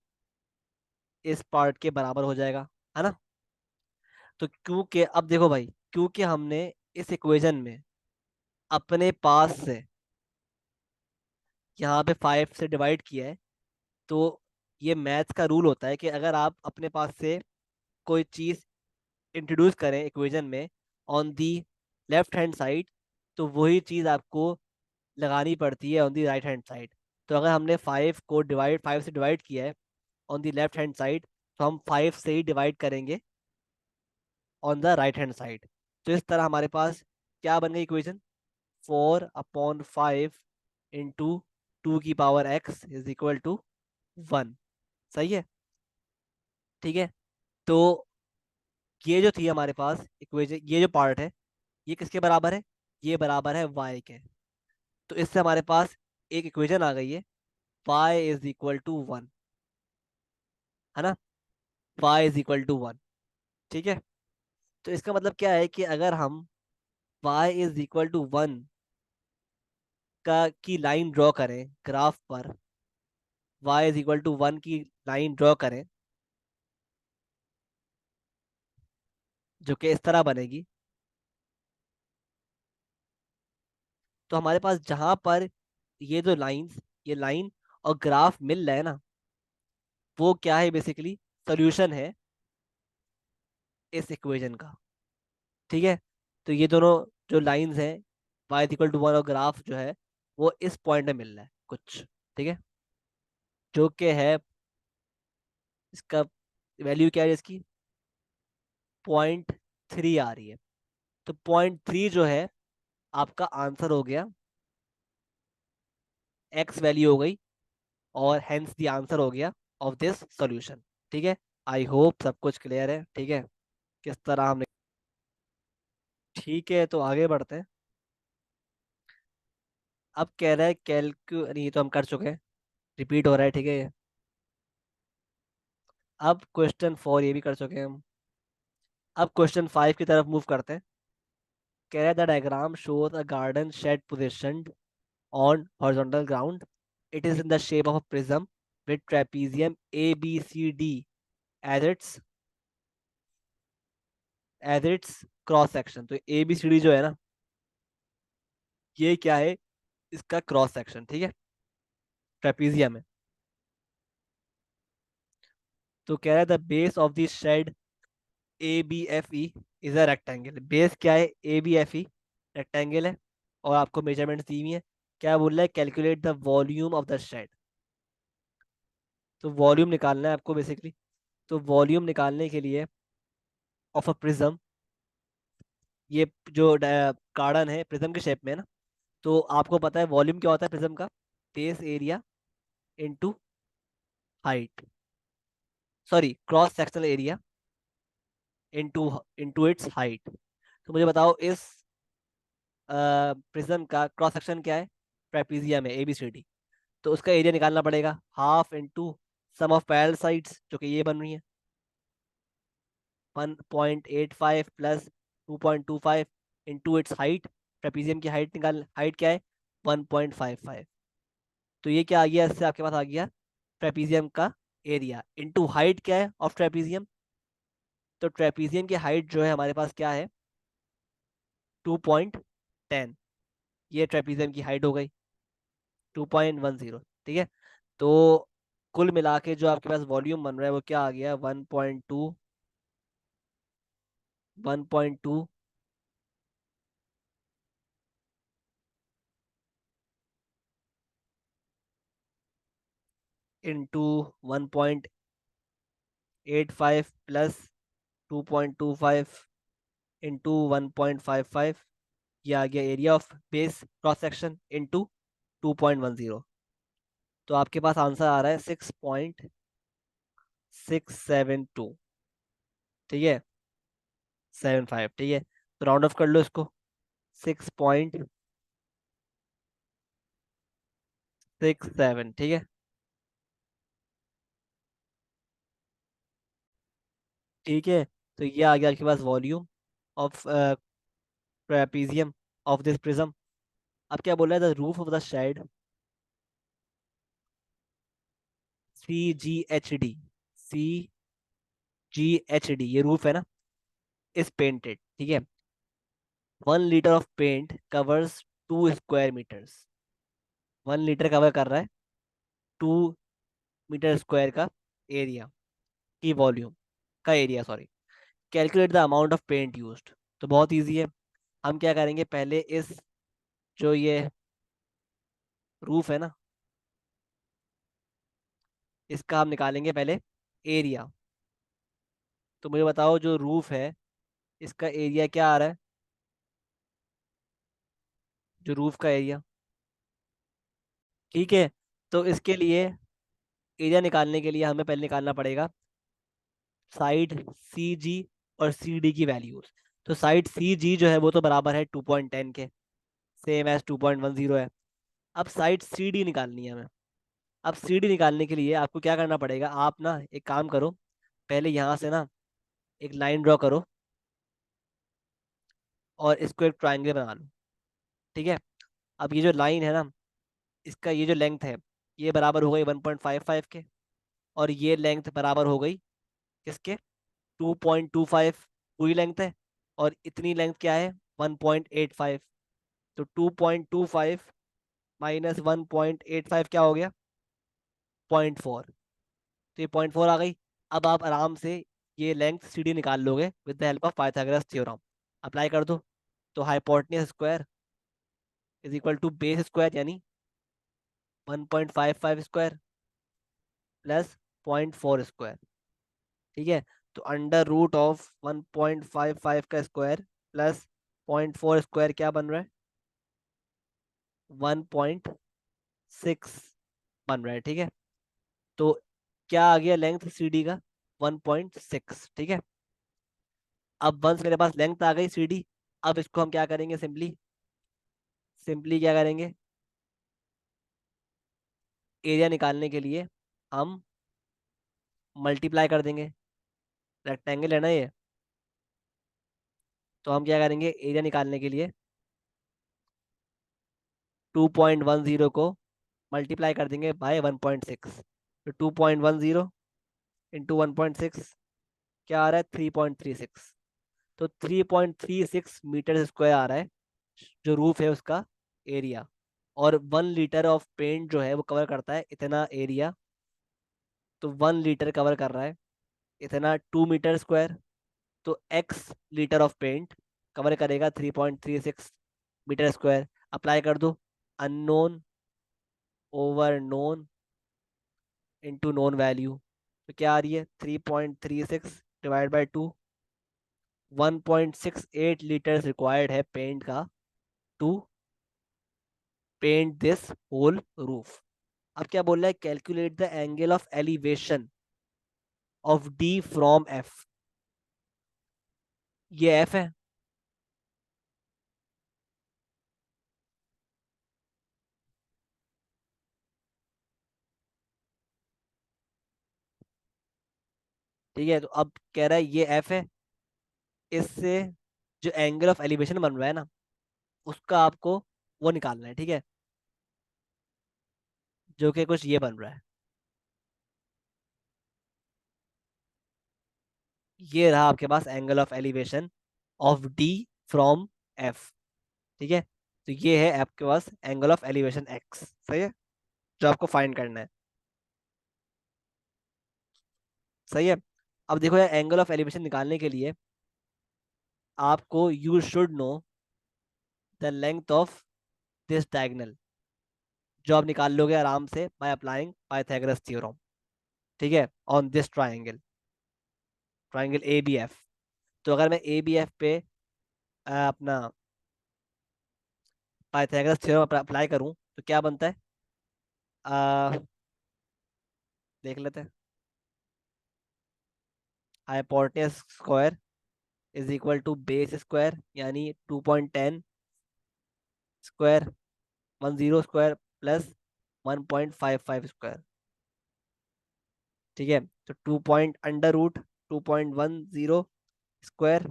इस पार्ट के बराबर हो जाएगा, है ना। तो क्योंकि अब देखो भाई, क्योंकि हमने इस इक्वेशन में अपने पास से यहाँ पे 5 से डिवाइड किया है, तो ये मैथ्स का रूल होता है कि अगर आप अपने पास से कोई चीज़ इंट्रोड्यूस करें इक्वेशन में on the left hand side, तो वही चीज़ आपको लगानी पड़ती है on the right hand side. तो अगर हमने 5 से डिवाइड किया है on the left hand side, तो हम 5 से ही डिवाइड करेंगे on the right hand side. तो इस तरह हमारे पास क्या बन गई इक्वेशन? 4/5 इंटू 2 की power x is equal to 1। सही है, ठीक है। तो ये जो थी हमारे पास इक्वेशन, ये जो पार्ट है, ये किसके बराबर है? ये बराबर है y के। तो इससे हमारे पास एक इक्वेशन आ गई है, y इज इक्वल टू 1, है ना। y इज इक्वल टू 1, ठीक है। तो इसका मतलब क्या है कि अगर हम y इज इक्वल टू 1 का की लाइन ड्रॉ करें ग्राफ पर, y इज इक्वल टू 1 की लाइन ड्रॉ करें, जो कि इस तरह बनेगी, तो हमारे पास जहां पर ये जो लाइंस, ये लाइन और ग्राफ मिल रहा है ना, वो क्या है? बेसिकली सोल्यूशन है इस इक्वेशन का, ठीक है। तो ये दोनों जो लाइंस हैं, y इक्वल टू 1 और ग्राफ जो है, वो इस पॉइंट में मिल रहा है कुछ, ठीक है। जो कि है, इसका वैल्यू क्या है इसकी? 0.3 आ रही है। तो 0.3 जो है आपका आंसर हो गया एक्स वैल्यू हो गई, और हेंस द आंसर हो गया ऑफ दिस सॉल्यूशन। ठीक है, आई होप सब कुछ क्लियर है। ठीक है, किस तरह हमने, ठीक है तो आगे बढ़ते हैं। अब कह रहा है कैलकु, नहीं ये तो हम कर चुके हैं, रिपीट हो रहा है। ठीक है ये, अब क्वेश्चन 4 ये भी कर चुके हैं हम। अब क्वेश्चन 5 की तरफ मूव करते हैं। कह रहा है the diagram shows a garden shed positioned on horizontal ground. It is in the shape of a prism with trapezium ABCD as its cross section. तो ABCD जो है ना, ये क्या है, इसका क्रॉस सेक्शन। ठीक है, ट्रेपीजियम है। तो कह रहा है the base of the shed ABFE is a rectangle. Base क्या है, ABFE रेक्टेंगल है, और आपको मेजरमेंट्स दी हुई है। क्या बोल रहा है, calculate the volume of the shed. तो वॉल्यूम निकालना है आपको बेसिकली। तो वॉल्यूम निकालने के लिए ऑफ अ प्रिज्म, ये जो गार्डन है प्रिज्म के शेप में है ना, तो आपको पता है वॉल्यूम क्या होता है प्रिज्म का, base area into height, sorry cross sectional area into into its height. तो मुझे बताओ इस प्रिज्म का क्रॉस सेक्शन क्या है, ट्रेपीजियम है ABCD। तो उसका एरिया निकालना पड़ेगा, half into sum of parallel sides जो कि ये बन रही है, 1.85 plus 2.25 into its height. Trapezium की हाइट निकाल, हाइट क्या है 1.55। तो ये क्या आ गया, इससे आपके पास आ गया ट्रेपीजियम का एरिया इनटू हाइट क्या है ऑफ ट्रेपीजियम। तो ट्रेपीजियम की हाइट जो है हमारे पास क्या है 2.10। ये ट्रेपीजियम की हाइट हो गई 2.10। ठीक है, तो कुल मिला के जो आपके पास वॉल्यूम बन रहा है वो क्या आ गया, 1.2 इंटू 1.85 प्लस 2.25 इंटू 1.55। ये आ गया area of base cross section into 2.10। तो आपके पास आंसर आ रहा है 6.672। ठीक है, 75। ठीक है, तो राउंड ऑफ कर लो इसको, 6.67। ठीक है, ठीक है, तो ये आ गया आपके पास volume of trapezium of this prism. अब क्या बोल रहा है, the roof of the shed CGHD, CGHD ये रूफ है ना, इस पेंटेड। ठीक है, 1 litre of paint covers 2 square metres. 1 litre cover कर रहा है 2 मीटर स्क्वायर का एरिया, की वॉल्यूम का area sorry. Calculate the amount of paint used. तो बहुत इजी है, हम क्या करेंगे, पहले इस जो ये रूफ है ना, इसका हम निकालेंगे पहले एरिया। तो मुझे बताओ जो रूफ है इसका एरिया क्या आ रहा है, जो रूफ का एरिया। ठीक है, तो इसके लिए एरिया निकालने के लिए हमें पहले निकालना पड़ेगा साइड CG और CD की वैल्यूज। तो साइड CG जो है वो तो बराबर है 2.10 के, सेम एज 2.10 है। अब साइड CD निकालनी है हमें। अब CD निकालने के लिए आपको क्या करना पड़ेगा, आप ना एक काम करो, पहले यहाँ से ना एक लाइन ड्रॉ करो और इसको एक ट्राइंगल बना लो। ठीक है, अब ये जो लाइन है ना, इसका ये जो लेंथ है ये बराबर हो गई 1.55 के, और ये लेंथ बराबर हो गई किसके, 2.25 पूरी लेंथ है, और इतनी लेंथ क्या है 1.85। तो 2.25 माइनस 1.85 क्या हो गया 0.4। तो ये 0.4 आ गई। अब आप आराम से ये लेंथ CD निकाल लोगे with the help of Pythagoras theorem. Apply कर दो। तो hypotenuse square is equal to base square यानी 1.55 स्क्वायर प्लस 0.4 स्क्वायर। ठीक है, तो अंडर रूट ऑफ 1.55 का स्क्वायर प्लस 0.4 स्क्वायर क्या बन रहा है 1.4। 6 बन रहा है, ठीक है। तो क्या आ गया लेंथ सी डी का? 1.6, ठीक है। अब वंस मेरे पास लेंथ आ गई सी डी, अब इसको हम क्या करेंगे? सिंपली सिंपली क्या करेंगे? एरिया निकालने के लिए हम मल्टीप्लाई कर देंगे। रेक्टेंगल है ना ये, तो हम क्या करेंगे? एरिया निकालने के लिए 2.10 को मल्टीप्लाई कर देंगे बाय 1.6। तो 2.10 इंटू 1.6 क्या आ रहा है? 3.36। तो 3.36 मीटर स्क्वायर आ रहा है जो रूफ है उसका एरिया। और 1 लीटर ऑफ पेंट जो है वो कवर करता है इतना एरिया। तो 1 लीटर कवर कर रहा है इतना 2 मीटर स्क्वायर। तो X litre of paint cover करेगा 3.36 मीटर स्क्वायर। अप्लाई कर दो। Unknown over known into known value. तो क्या आ रही है? 3.36 डिवाइड बाई 2। 1.68 लीटर रिक्वायर्ड है पेंट का to paint this whole roof. अब क्या बोल रहा है? Calculate the angle of elevation of D from F. ये एफ है, ठीक है। तो अब कह रहा है ये एफ है, इससे जो एंगल ऑफ एलिवेशन बन रहा है ना, उसका आपको वो निकालना है, ठीक है। जो कि कुछ ये बन रहा है, ये रहा आपके पास angle of elevation of D from F, ठीक है। तो ये है आपके पास एंगल ऑफ एलिवेशन एक्स, सही है, जो आपको फाइंड करना है। सही है। अब देखो यार, एंगल ऑफ एलिवेशन निकालने के लिए आपको you should know the length of this diagonal, जो आप निकाल लोगे आराम से बाय अप्लाइंग पाइथागोरस थ्योरम, ठीक है, on this triangle, triangle A B F. तो अगर मैं ए बी एफ पे अपना पाइथागोरस थ्योरम अप्लाई करूं तो क्या बनता है? अ, देख लेते हैं। Hypotenuse square is equal to base square, यानी 2.10 स्क्वायर, 10 स्क्वायर प्लस 1.55 स्क्वायर, ठीक है। तो 2.√2.10 स्क्वायर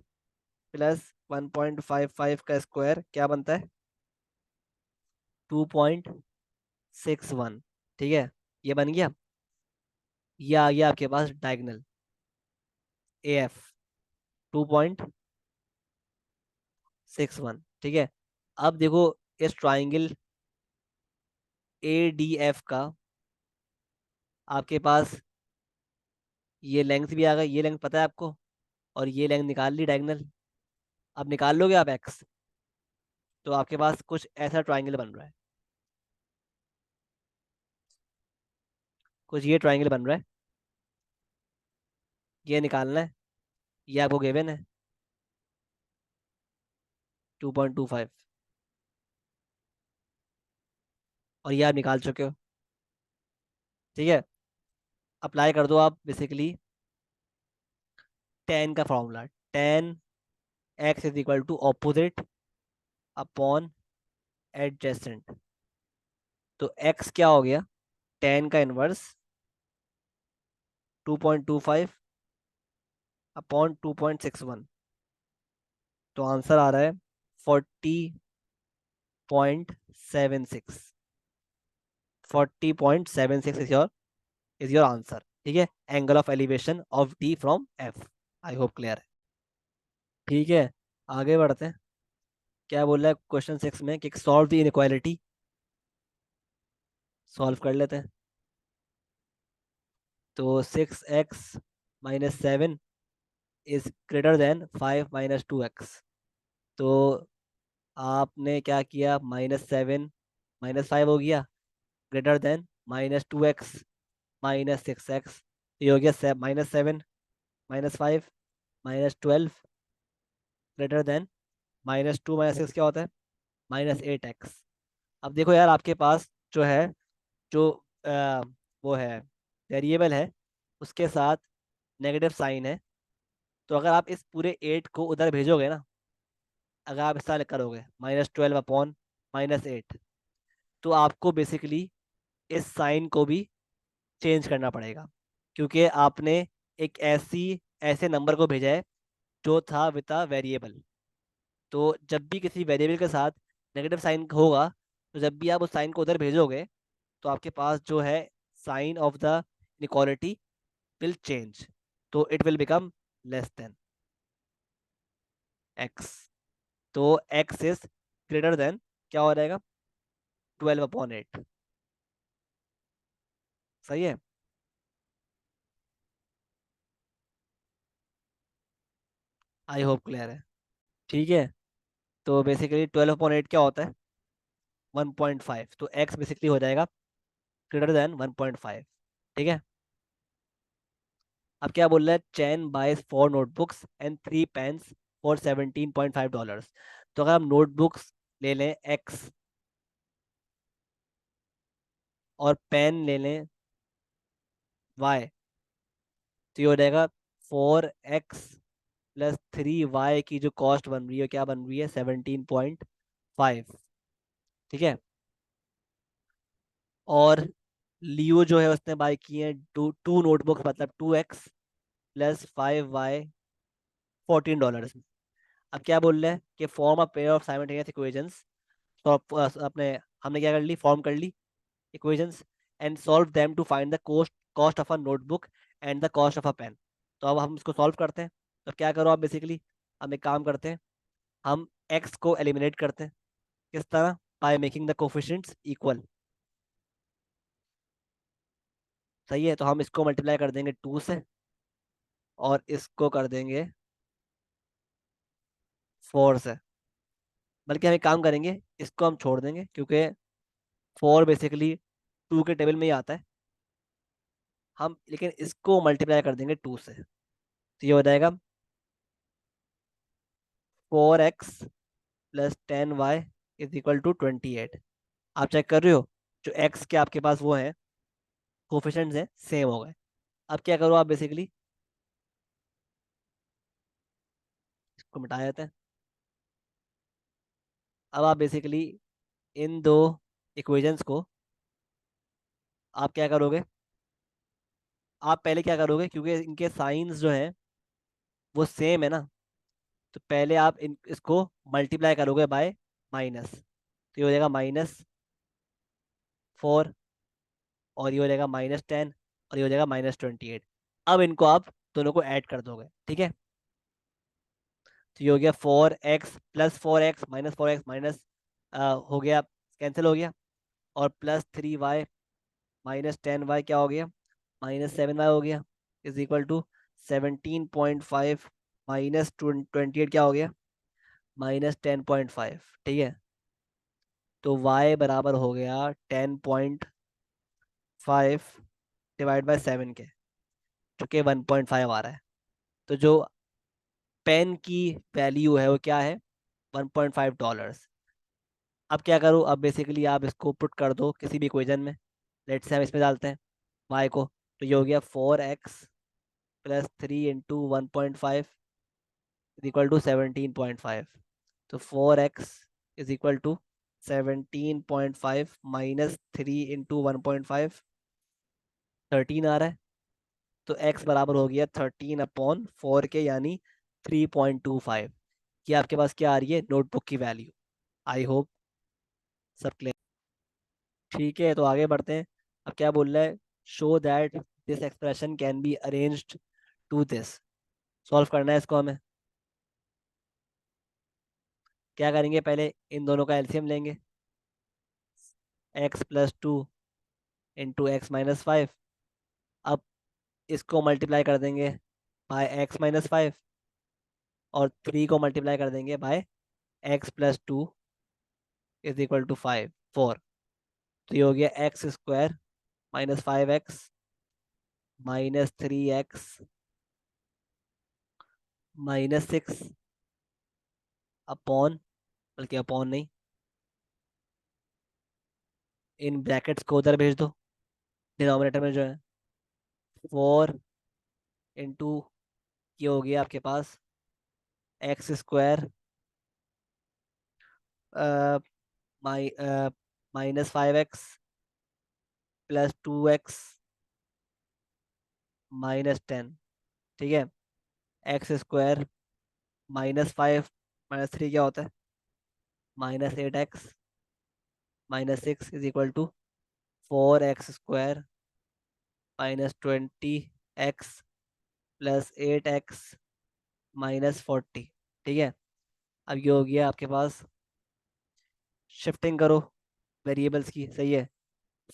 प्लस 1.55 का स्क्वायर क्या बनता है? 2.61, ठीक है। ये बन गया। ये आ गया आपके पास डायगनल ए एफ 2.61, ठीक है। अब देखो इस ट्राइंगल ए डी एफ का आपके पास ये लेंथ भी आ गई, ये लेंथ पता है आपको, और ये लेंथ निकाल ली डायगनल। अब निकाल लोगे आप एक्स, तो आपके पास कुछ ऐसा ट्राइंगल बन रहा है, कुछ ये ट्राइंगल बन रहा है। ये निकालना है, ये आपको गिवन है 2.25, और ये आप निकाल चुके हो, ठीक है। अप्लाई कर दो आप बेसिकली टेन का formula. Tan X is equal to opposite upon adjacent. तो एक्स क्या हो गया? टेन का इनवर्स 2.25 अपॉन 2.61। तो आंसर आ रहा है 40.76। 40.76 इज योर आंसर, ठीक है। Angle of elevation of D from F. I hope clear है, ठीक है। आगे बढ़ते हैं। क्या बोल रहा है क्वेश्चन 6 में कि सॉल्व द इनक्वालिटी। सॉल्व कर लेते हैं। तो 6x-7 is greater then 5-2x। तो आपने क्या किया? -7 -5 हो गया, ग्रेटर देन -2x -6x। ये हो गया -7 -5 -12, ग्रेटर देन -2 -6 क्या होता है? -8x। अब देखो यार, आपके पास जो है जो वो है वेरिएबल है उसके साथ नेगेटिव साइन है, तो अगर आप इस पूरे 8 को उधर भेजोगे ना, अगर आप ऐसा करोगे -12/-8, तो आपको बेसिकली इस साइन को भी चेंज करना पड़ेगा, क्योंकि आपने एक ऐसे नंबर को भेजा है जो था विद अ वेरिएबल। तो जब भी किसी वेरिएबल के साथ नेगेटिव साइन होगा, तो जब भी आप उस साइन को उधर भेजोगे, तो आपके पास जो है sign of the inequality will change, तो it will become less than X. तो एक्स इज ग्रेटर देन, क्या हो जाएगा, 12/8। सही है। आई होप क्लियर है। ठीक है। तो बेसिकली 12/8 क्या होता है, 1.5, तो एक्स बेसिकली हो जाएगा ग्रेटर देन 1.5। ठीक है। अब क्या बोल रहा है, Chen buys 4 notebooks and 3 pens for $17.5। तो अगर हम नोटबुक्स ले लें एक्स और पेन ले लें वाई, तो ये हो जाएगा 4x + 3y की जो कॉस्ट बन रही है, क्या बन रही है, 17.5। ठीक है। और लियो जो है उसने बाय की है टू टू नोटबुक्स, मतलब 2x + 5y $14 में। अब क्या बोल रहे हैं कि form a pair of simultaneous equations. तो अपने हमने क्या कर ली, फॉर्म कर ली equations, and solve them to find the cost cost of a notebook and the cost of a pen. तो अब हम इसको सॉल्व करते हैं। तो क्या करो आप बेसिकली, हम एक काम करते हैं, हम एक्स को एलिमिनेट करते हैं। किस तरह, by making the coefficients equal. सही है। तो हम इसको मल्टीप्लाई कर देंगे 2 से, और इसको कर देंगे 4 से। बल्कि हम एक काम करेंगे, इसको हम छोड़ देंगे, क्योंकि 4 बेसिकली 2 के टेबल में ही आता है। हम लेकिन इसको मल्टीप्लाई कर देंगे 2 से, तो ये हो जाएगा 4x + 10y = 28। आप चेक कर रहे हो, जो x के आपके पास वो है कोफिशिएंट्स हैं, सेम हो गए। अब क्या करो आप बेसिकली, इसको मिटा देते हैं। अब आप बेसिकली इन दो इक्वेशंस को आप क्या करोगे, आप पहले क्या करोगे, क्योंकि इनके साइंस जो हैं वो सेम है ना, तो पहले आप इसको मल्टीप्लाई करोगे बाय माइनस, तो ये हो जाएगा -4, और ये हो जाएगा -10, और ये हो जाएगा -28। अब इनको आप दोनों को ऐड कर दोगे, ठीक है। तो ये हो गया 4x + 4x -4x माइनस हो गया, कैंसिल हो गया, और +3y -10y क्या हो गया, -7y हो गया, =17.5 -28 क्या हो गया, -10.5। ठीक है। तो y बराबर हो गया 10.5 ÷ 7 के, जो कि 1.5 आ रहा है। तो जो पेन की वैल्यू है वो क्या है, $1.5। अब क्या करूँ, अब बेसिकली आप इसको पुट कर दो किसी भी इक्वेशन में। लेट्स से हम इसमें डालते हैं y को, तो ये हो गया 4x + 3 × 1.5 = 17.5। तो 4x = 17.5 -3 × 1.5, 13 आ रहा है। तो x बराबर हो गया 13/4 के, यानी 3.25। ये आपके पास क्या आ रही है, नोटबुक की वैल्यू। आई होप सब क्लियर। ठीक है, तो आगे बढ़ते हैं। अब क्या बोल रहा है, show that this expression can be arranged to this. Solve करना है इसको हमें। क्या करेंगे, पहले इन दोनों का एलसीएम लेंगे, x + 2 × x - 5। अब इसको मल्टीप्लाई कर देंगे बाय x - 5, और 3 को मल्टीप्लाई कर देंगे बाय x + 2 = 4। तो ये हो गया x² -5x -3x -6 अपॉन, बल्कि अपॉन नहीं, इन ब्रैकेट्स को उधर भेज दो, डिनोमिनेटर में जो है 4 इंटू, ये हो गया आपके पास x² माइ -5x +2x -10। ठीक है, x² -5 -3 क्या होता है, -8x -6 = 4x² -20x +8x -40। ठीक है, अब ये हो गया आपके पास, शिफ्टिंग करो वेरिएबल्स की, सही है।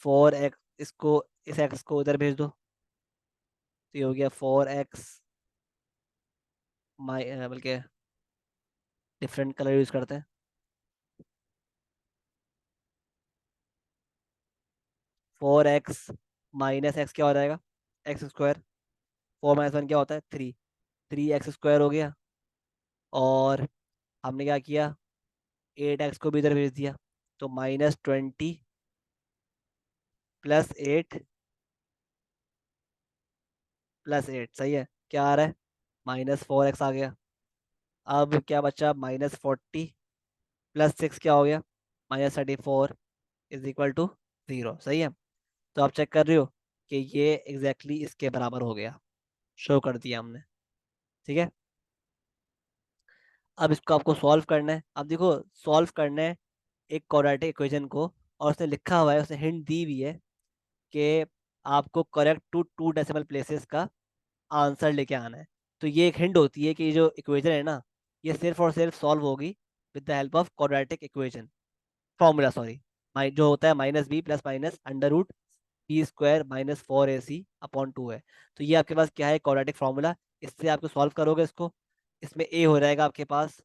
4x, इसको, इस x को उधर भेज दो, तो ये हो गया 4x, बल्कि डिफरेंट कलर यूज करते हैं। 4x -x क्या हो जाएगा, x²। 4 - 1 क्या होता है, 3। 3x² हो गया, और हमने क्या किया, 8x को भी इधर भेज दिया, तो -20 +8 +8, सही है। क्या आ रहा है, -4x आ गया। अब क्या बचा, -40 +6 क्या हो गया, -34 = 0, सही है। तो आप चेक कर रहे हो कि ये एग्जैक्टली इसके बराबर हो गया, शो कर दिया हमने। ठीक है, अब इसको आपको सॉल्व करना है। अब देखो, सॉल्व करना है एक क्वाड्रेटिक इक्वेशन को, और उसने लिखा हुआ है, उसने हिंट दी हुई है कि आपको करेक्ट टू 2 डेसिमल प्लेसेस का आंसर लेके आना है। तो ये एक हिंट होती है कि ये जो इक्वेशन है ना, ये सिर्फ और सिर्फ सॉल्व होगी with the help of quadratic equation, formula sorry, जो होता है -b + -√b² -4ac/2 है। तो ये आपके पास क्या है, क्वाड्रेटिक फॉर्मूला। इससे आपको सॉल्व करोगे इसको, इसमें a हो जाएगा आपके पास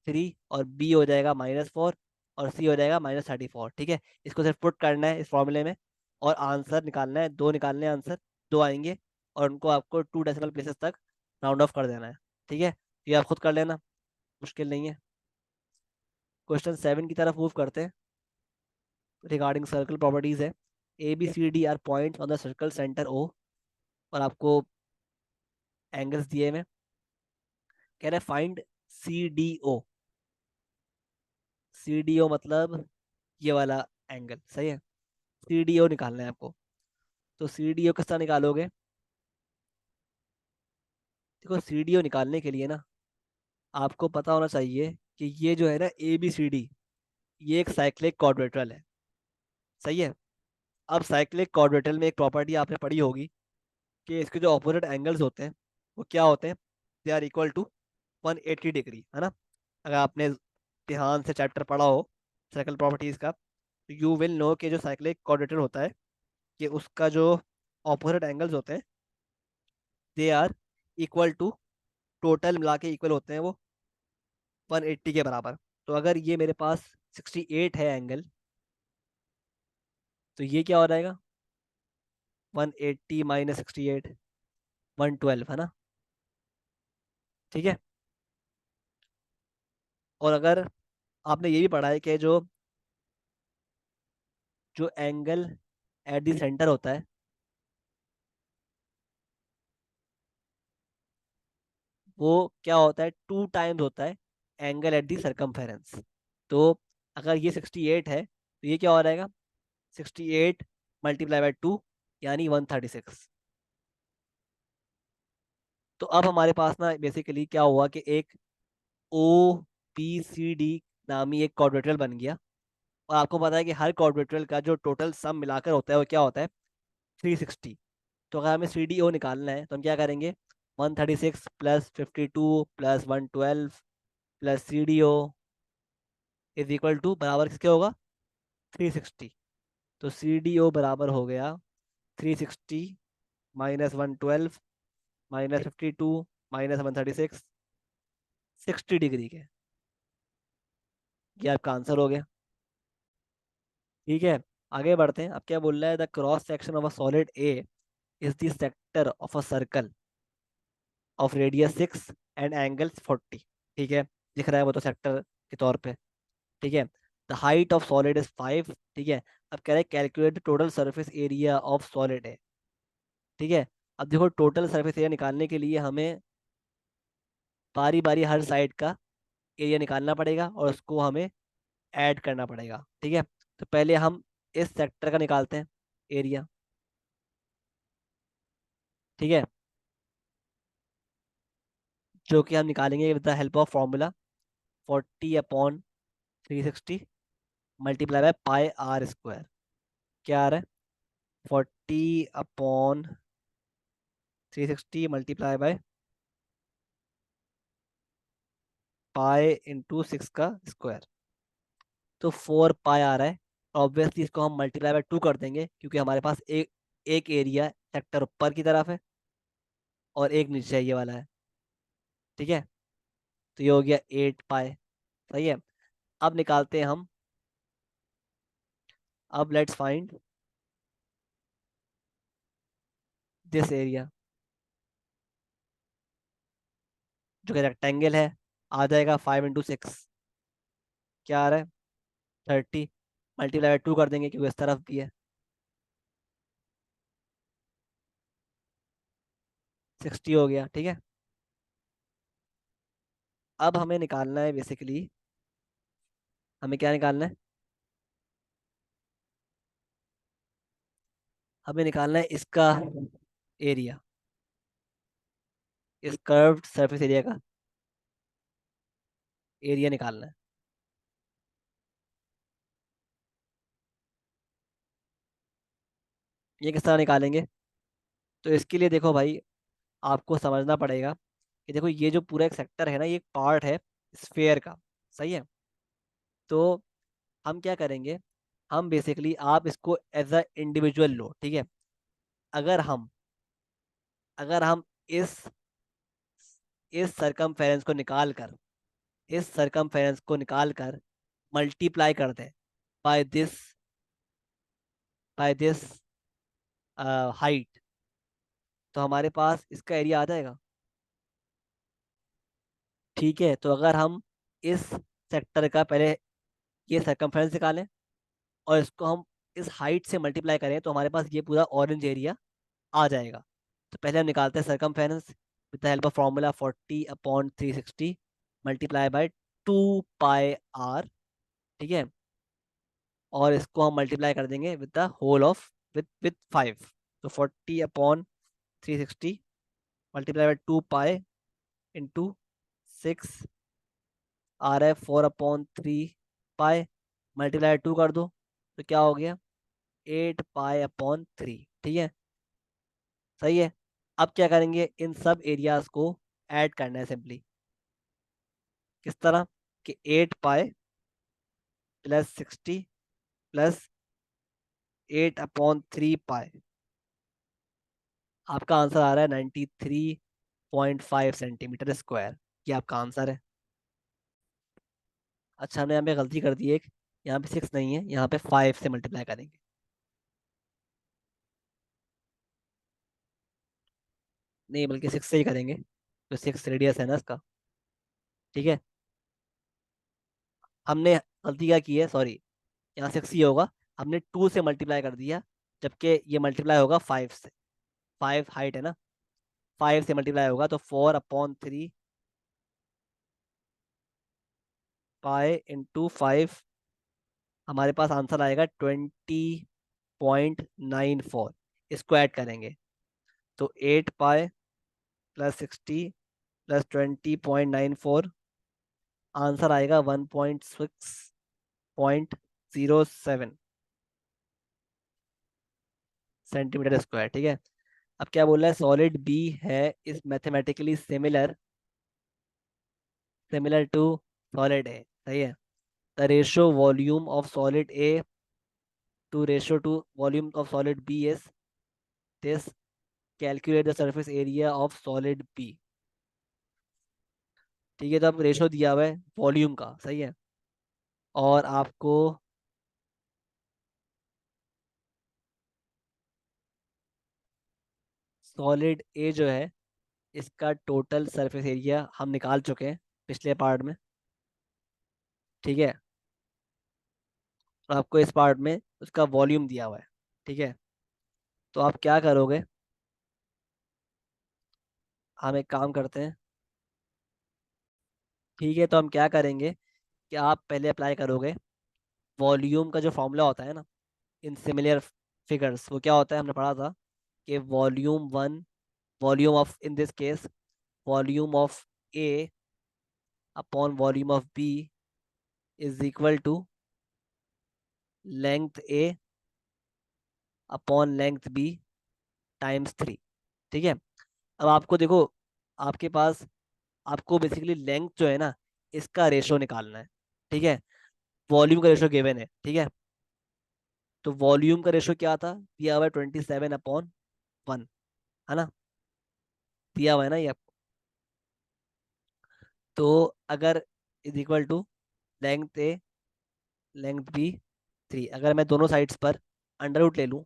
3, और b हो जाएगा -4, और c हो जाएगा -34। ठीक है, इसको सिर्फ पुट करना है इस फॉर्मूले में, और आंसर निकालना है, दो निकालने हैं आंसर, दो आएंगे, और उनको आपको 2 डेसिमल प्लेसेस तक राउंड ऑफ कर देना है। ठीक है, ये आप खुद कर लेना, मुश्किल नहीं है। क्वेश्चन 7 की तरफ मूव करते हैं। रिगार्डिंग सर्कल प्रॉपर्टीज है, ABCD are point on the circle centre O, और आपको एंगल्स दिए में, कह रहे हैं फाइंड CDO। CDO मतलब ये वाला एंगल, सही है। CDO निकालना है आपको, तो CDO किस तरह निकालोगे, देखो CDO निकालने के लिए ना, आपको पता होना चाहिए कि ये जो है ना ABCD, ये एक साइक्लिक क्वाड्रेटरल है, सही है। अब साइक्लिक क्वाड्रेटरल में एक प्रॉपर्टी आपने पढ़ी होगी कि इसके जो ऑपोजिट एंगल्स होते हैं वो क्या होते हैं, they are equal to 180 degree, है ना। अगर आपने ध्यान से चैप्टर पढ़ा हो साइकिल प्रॉपर्टीज का, तो यू विल नो कि जो साइक्लिक क्वाड्रेटर होता है, कि उसका जो ऑपोजिट एंगल्स होते हैं, they are equal to, total मिला के इक्वल होते हैं वो 180 के बराबर। तो अगर ये मेरे पास 68 है एंगल, तो ये क्या हो जाएगा, 180 -68, 112, है ना। ठीक है, और अगर आपने ये भी पढ़ा है कि जो जो एंगल एट द सेंटर होता है, वो क्या होता है, 2 टाइम्स होता है एंगल एट दी सरकमफेरेंस। तो अगर ये 68 है, तो ये क्या हो जाएगा, 68 × 2, यानी 136। तो अब हमारे पास ना बेसिकली क्या हुआ कि एक OPCD नामी एक क्वाड्रेटरल बन गया, और आपको पता है कि हर क्वाड्रेटरल का जो टोटल सम मिलाकर होता है वो क्या होता है, 360। तो अगर हमें CDO निकालना है, तो हम क्या करेंगे, 136 +52 +112 +CDO बराबर किसके होगा, 360। तो CDO बराबर हो गया 360 -112 -52 -136, 60 डिग्री के। ये आपका आंसर हो गया। ठीक है, आगे बढ़ते हैं। अब क्या बोल रहा है, the cross section of a solid A is the sector of a circle of radius 6 and angles 40। ठीक है, दिख रहा है वो तो सेक्टर के तौर पे। ठीक है, the height of solid is 5, ठीक है। अब कह रहे हैं calculate the total surface area of solid है, ठीक है। अब देखो टोटल सरफेस एरिया निकालने के लिए हमें बारी बारी हर साइड का एरिया निकालना पड़ेगा और उसको हमें ऐड करना पड़ेगा, ठीक है। तो पहले हम इस सेक्टर का निकालते हैं एरिया, ठीक है, जो कि हम निकालेंगे with the help of formula 40/360 multiply by pi r square. क्या आ रहा है? 40/360 मल्टीप्लाई बाय पाई इंटू 6 का स्क्वायर, तो 4 पाई आ रहा है। ऑब्वियसली इसको हम मल्टीप्लाई बाय 2 कर देंगे क्योंकि हमारे पास एक एक एरिया सेक्टर ऊपर की तरफ है और एक नीचे ये वाला है, ठीक है। तो ये हो गया 8 पाई, सही है। अब निकालते हैं हम, अब लेट्स फाइंड दिस एरिया जो कि रेक्टेंगल है। आ जाएगा 5 इंटू 6, क्या आ रहा है? 30, मल्टीप्लाई बाय 2 कर देंगे क्योंकि इस तरफ भी है, 60 हो गया, ठीक है। अब हमें निकालना है बेसिकली, हमें क्या निकालना है? हमें निकालना है इसका एरिया, इस कर्व्ड सरफेस एरिया का एरिया निकालना है। ये किस तरह निकालेंगे? तो इसके लिए देखो भाई, आपको समझना पड़ेगा कि देखो ये जो पूरा एक सेक्टर है ना, ये एक पार्ट है स्फेयर का, सही है। तो हम क्या करेंगे, हम बेसिकली आप इसको एज अ इंडिविजुअल लो, ठीक है। अगर हम अगर हम इस इस सरकमफेरेंस को निकाल कर इस सरकमफेरेंस को निकाल कर मल्टीप्लाई कर दें by this by this height, तो हमारे पास इसका एरिया आ जाएगा, ठीक है। तो अगर हम इस सेक्टर का पहले ये सरकमफेरेंस निकालें और इसको हम इस हाइट से मल्टीप्लाई करें तो हमारे पास ये पूरा ऑरेंज एरिया आ जाएगा। तो पहले हम निकालते हैं circumference with the help of formula 40/360 multiply by 2 pi r, ठीक है। और इसको हम मल्टीप्लाई कर देंगे with the whole of with 5। तो 40/360 मल्टीप्लाई बाय 2 पाई इंटू 6 आ रहा है 4/3 पाई, मल्टीप्लाई 2 कर दो तो क्या हो गया? 8 पाई/3, ठीक है, सही है। अब क्या करेंगे, इन सब एरियाज को ऐड करना है सिंपली। किस तरह? कि 8 पाई + 60 प्लस 8/3 पाई, आपका आंसर आ रहा है 93.5 सेंटीमीटर स्क्वायर। ये आपका आंसर है। अच्छा, हमने यहाँ पे गलती कर दी एक, यहाँ पे 6 नहीं है, यहाँ पे 5 से मल्टीप्लाई करेंगे। नहीं, बल्कि 6 से ही करेंगे, तो 6 रेडियस है ना इसका, ठीक है। हमने गलती क्या की है, सॉरी, यहाँ 6 ही होगा, हमने 2 से मल्टीप्लाई कर दिया, जबकि ये मल्टीप्लाई होगा 5 से। 5 हाइट है ना, 5 से मल्टीप्लाई होगा तो 4/3 पाई इंटू 5, हमारे पास आंसर आएगा 20.94। इसको ऐड करेंगे तो 8 पाई + 60 + 20.94, आंसर आएगा 1.6.07 सेंटीमीटर स्क्वायर, ठीक है। अब क्या बोल रहा है, सॉलिड बी है is mathematically similar similar to solid A, सही है। The ratio volume of solid A to ratio to volume of solid B is this, calculate the surface area of solid B, ठीक है। तो अब रेशियो दिया हुआ है वॉल्यूम का, सही है। और आपको सॉलिड ए जो है इसका टोटल सरफेस एरिया हम निकाल चुके हैं पिछले पार्ट में, ठीक है। आपको इस पार्ट में उसका वॉल्यूम दिया हुआ है। ठीक है, तो आप क्या करोगे, हम एक काम करते हैं। ठीक है, तो हम क्या करेंगे कि आप पहले अप्लाई करोगे वॉल्यूम का जो फॉर्मूला होता है ना इन सिमिलर फिगर्स, वो क्या होता है, हमने पढ़ा था कि volume one, volume of in this case volume of A upon volume of B is equal to length A upon length B times three. ठीक है, अब आपको देखो, आपके पास, आपको बेसिकली लेंथ जो है ना इसका रेशो निकालना है। ठीक है, वॉल्यूम का रेशो गिवन है। ठीक है, तो वॉल्यूम का रेशो क्या था, दिया हुआ है 27/1, है ना, दिया हुआ है ना ये आपको। तो अगर is equal to length A length B three, अगर मैं दोनों साइड्स पर अंडर रूट ले लूँ,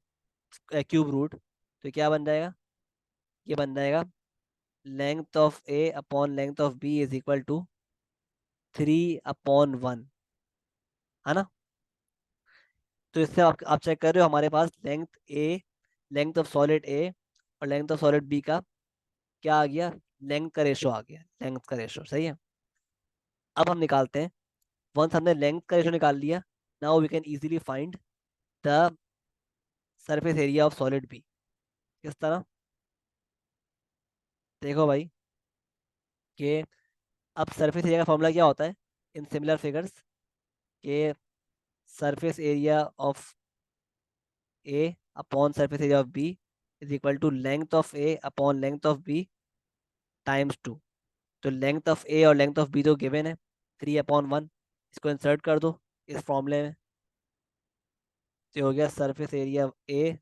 क्यूब रूट, तो क्या बन जाएगा, ये बन जाएगा length of A upon length of B is equal to 3/1, है ना। तो इससे आप चेक कर रहे हो, हमारे पास लेंथ ऑफ सॉलिड ए और लेंथ ऑफ सॉलिड बी का क्या आ गया, लेंथ का रेशो आ गया, लेंथ का रेशो सही है। अब हम निकालते हैं, वंस हमने लेंथ का रेशो निकाल लिया, now we can easily find the surface area of solid B. किस तरह, देखो भाई कि अब सरफेस एरिया का फॉर्मूला क्या होता है इन सिमिलर फिगर्स, के surface area of A upon surface area of B is equal to length of A upon length of B times two. तो लेंथ ऑफ ए और लेंथ ऑफ बी तो गिवन है 3/1, इसको इंसर्ट कर दो इस फॉर्मूले में, तो हो गया surface area A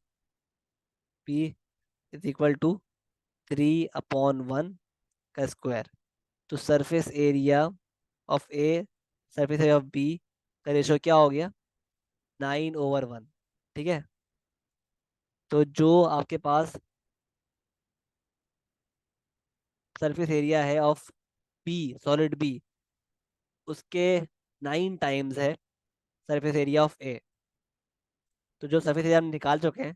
B is equal to 3/1 का स्क्वायर। तो surface area of A surface area of B का रेशो क्या हो गया, 9/1। ठीक है, तो जो आपके पास सरफेस एरिया है ऑफ बी, सॉलिड बी, उसके 9 टाइम्स है सरफेस एरिया ऑफ ए। तो जो सरफेस एरिया हम निकाल चुके हैं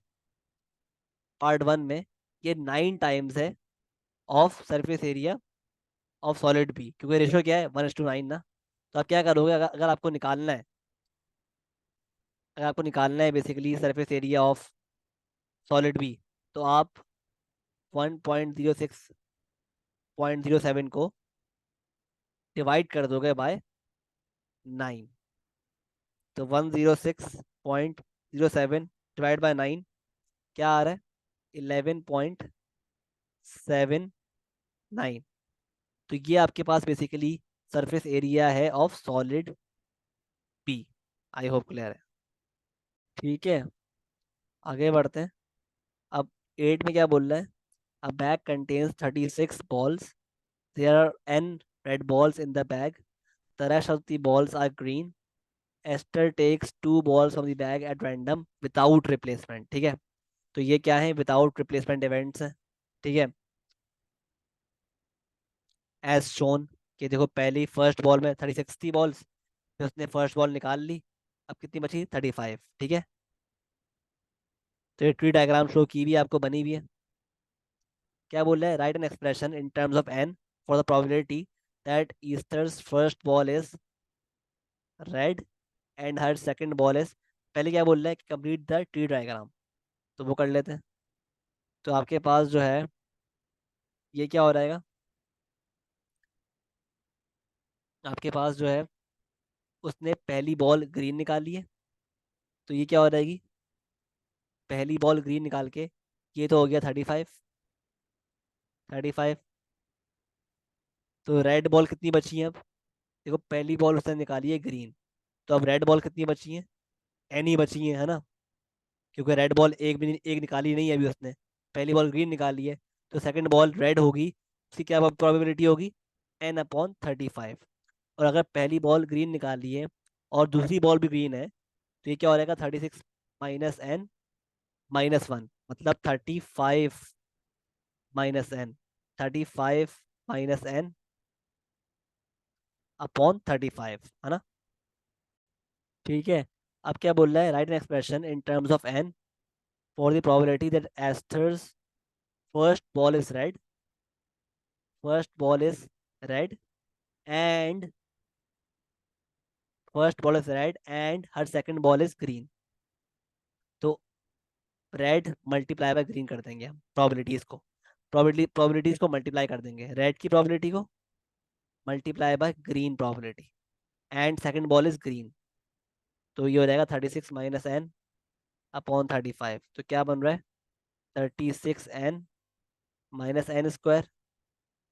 पार्ट 1 में, ये 9 टाइम्स है of surface area of solid B, क्योंकि रेशो क्या है 1:9 ना। तो आप क्या करोगे, अगर आपको निकालना है, अगर आपको निकालना है basically surface area of solid B, तो आप 1.06.07 को डिवाइड कर दोगे बाय 9। तो 106.07 डिवाइड बाय 9 क्या आ रहा है, 11.79। तो ये आपके पास बेसिकली सरफेस एरिया है of solid B. I hope clear है। ठीक है, आगे बढ़ते हैं। अब 8 में क्या बोल रहा है, अ bag contains 36 balls, there are n red balls in the bag, the rest of the balls are green, Esther takes 2 balls from the bag at random without replacement। ठीक है, तो ये क्या है, विदाउट रिप्लेसमेंट इवेंट्स है। ठीक है, एज शोन, कि देखो पहली फर्स्ट बॉल में 36 थी बॉल्स, फिर उसने फर्स्ट बॉल निकाल ली, अब कितनी बची 35। ठीक है, तो ये ट्री डायग्राम शो की भी है, आपको बनी भी है। क्या बोल रहा है, write an expression in terms of N for the probability that Esther's first ball is red and her second ball is, पहले क्या बोल रहा है कि कंप्लीट द ट्री डायग्राम, तो वो कर लेते हैं। तो आपके पास जो है ये क्या हो रहेगा, आपके पास जो है उसने पहली बॉल ग्रीन निकाली है, तो ये क्या हो रहेगी, पहली बॉल ग्रीन निकाल के, ये तो हो गया 35, 35। तो रेड बॉल कितनी बची है अब, देखो पहली बॉल उसने निकाली है ग्रीन, तो अब रेड बॉल कितनी बची है, एन ही बची है ना, क्योंकि रेड बॉल एक भी एक निकाली नहीं है अभी उसने, पहली बॉल ग्रीन निकाली है, तो सेकंड बॉल रेड होगी, उसकी क्या प्रोबेबिलिटी होगी, n/35। और अगर पहली बॉल ग्रीन निकाली है और दूसरी बॉल भी ग्रीन है, तो ये क्या हो जाएगा 36 - n - 1, मतलब 35 - n, 35 - n/35, है ना। ठीक है, अब क्या बोल रहा है, write an expression in terms of N for the probability that Esther's first ball is red, first ball is red and first ball is red and her second ball is green. तो रेड मल्टीप्लाई बाय ग्रीन कर देंगे हम प्रोबेबिलिटीज को, प्रोबेबिलिटीज को मल्टीप्लाई कर देंगे, रेड की प्रोबेबिलिटी को multiply by green probability and second ball is green. तो ये हो जाएगा 36 माइनस एन अपॉन 35। तो क्या बन रहा है, 36 N minus N square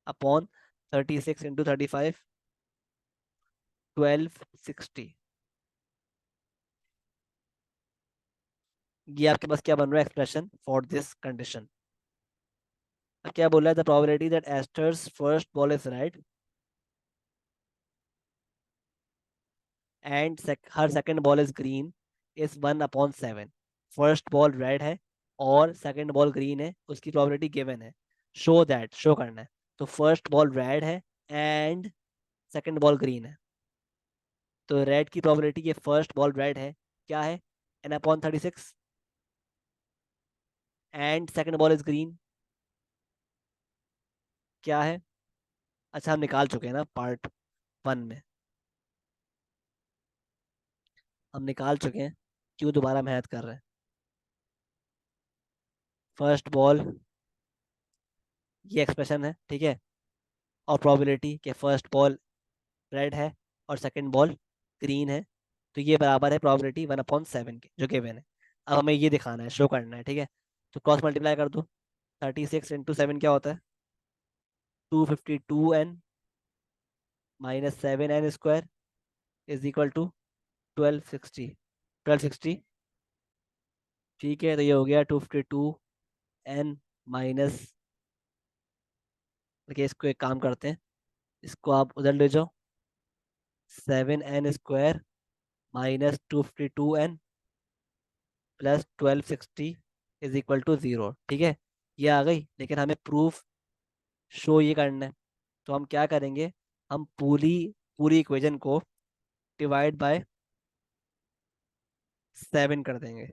upon 36 × 35, 1260। ये आपके पास क्या बन रहा है, एक्सप्रेशन फॉर दिस कंडीशन। अब क्या बोल रहा है, the probability that asters first ball is red and her second ball is green is 1/7। First ball red है और सेकंड बॉल ग्रीन है, उसकी प्रोबेबिलिटी गिवन है, शो दैट, शो करना है। तो फर्स्ट बॉल रेड है एंड सेकंड बॉल ग्रीन है, तो रेड की प्रोबेबिलिटी कि फर्स्ट बॉल रेड है क्या है, n/36 and second ball is green क्या है, अच्छा हम निकाल चुके हैं ना पार्ट 1 में, हम निकाल चुके हैं, क्यों दोबारा मेहनत कर रहे हैं। फर्स्ट बॉल ये एक्सप्रेशन है, ठीक है, और प्रोबेबिलिटी कि फर्स्ट बॉल रेड है और सेकंड बॉल ग्रीन है, तो ये बराबर है प्रोबेबिलिटी 1/7 के जो गिवन है। अब हमें ये दिखाना है, शो करना है, ठीक है। तो क्रॉस मल्टीप्लाई कर दो, 36 × 7 क्या होता है, 252n minus 7n² is equal to 1260। ठीक है, तो ये हो गया 252n माइनस, देखिए इसको एक काम करते हैं, इसको आप उधर ले जाओ, 7n² minus 252n plus 1260 is equal to 0। ठीक है, ये आ गई, लेकिन हमें प्रूफ शो ये करना है, तो हम क्या करेंगे, हम पूरी पूरी इक्वेशन को डिवाइड बाय 7 कर देंगे।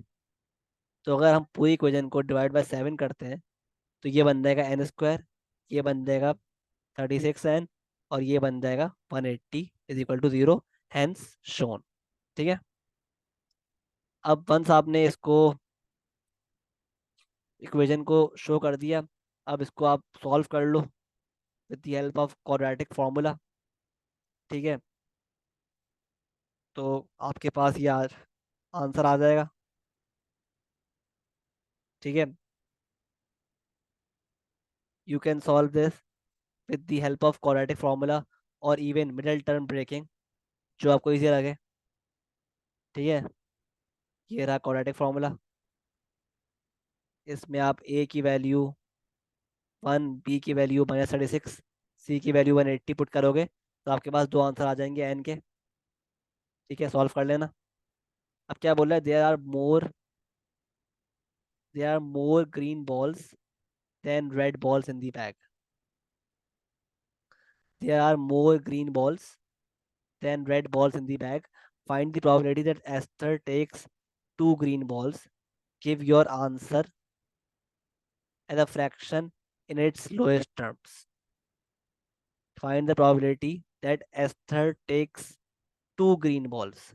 तो अगर हम पूरी इक्वेशन को डिवाइड बाय 7 करते हैं तो ये बन जाएगा n², ये बन जाएगा 36n, और ये बन जाएगा 180 is equal to 0, hence shown. ठीक है, अब वंस आपने इसको इक्वेशन को शो कर दिया, अब इसको आप सॉल्व कर लो with the help of quadratic formula. ठीक है, तो आपके पास ये आंसर आ जाएगा। ठीक है, you can solve this with the help of quadratic formula और इवन मिडिल टर्म ब्रेकिंग, जो आपको इजी लगे। ठीक है, ये रहा क्वाड्रेटिक फार्मूला, इसमें आप a की वैल्यू 1, b की वैल्यू -36, c की वैल्यू 180 पुट करोगे तो आपके पास दो आंसर आ जाएंगे n के। ठीक है, सॉल्व कर लेना। अब क्या बोल रहा है, there are more green balls than red balls in the bag. There are more green balls than red balls in the bag, find the probability that Esther takes 2 green balls, give your answer as a fraction in its lowest terms। Find the probability that Esther takes 2 green balls।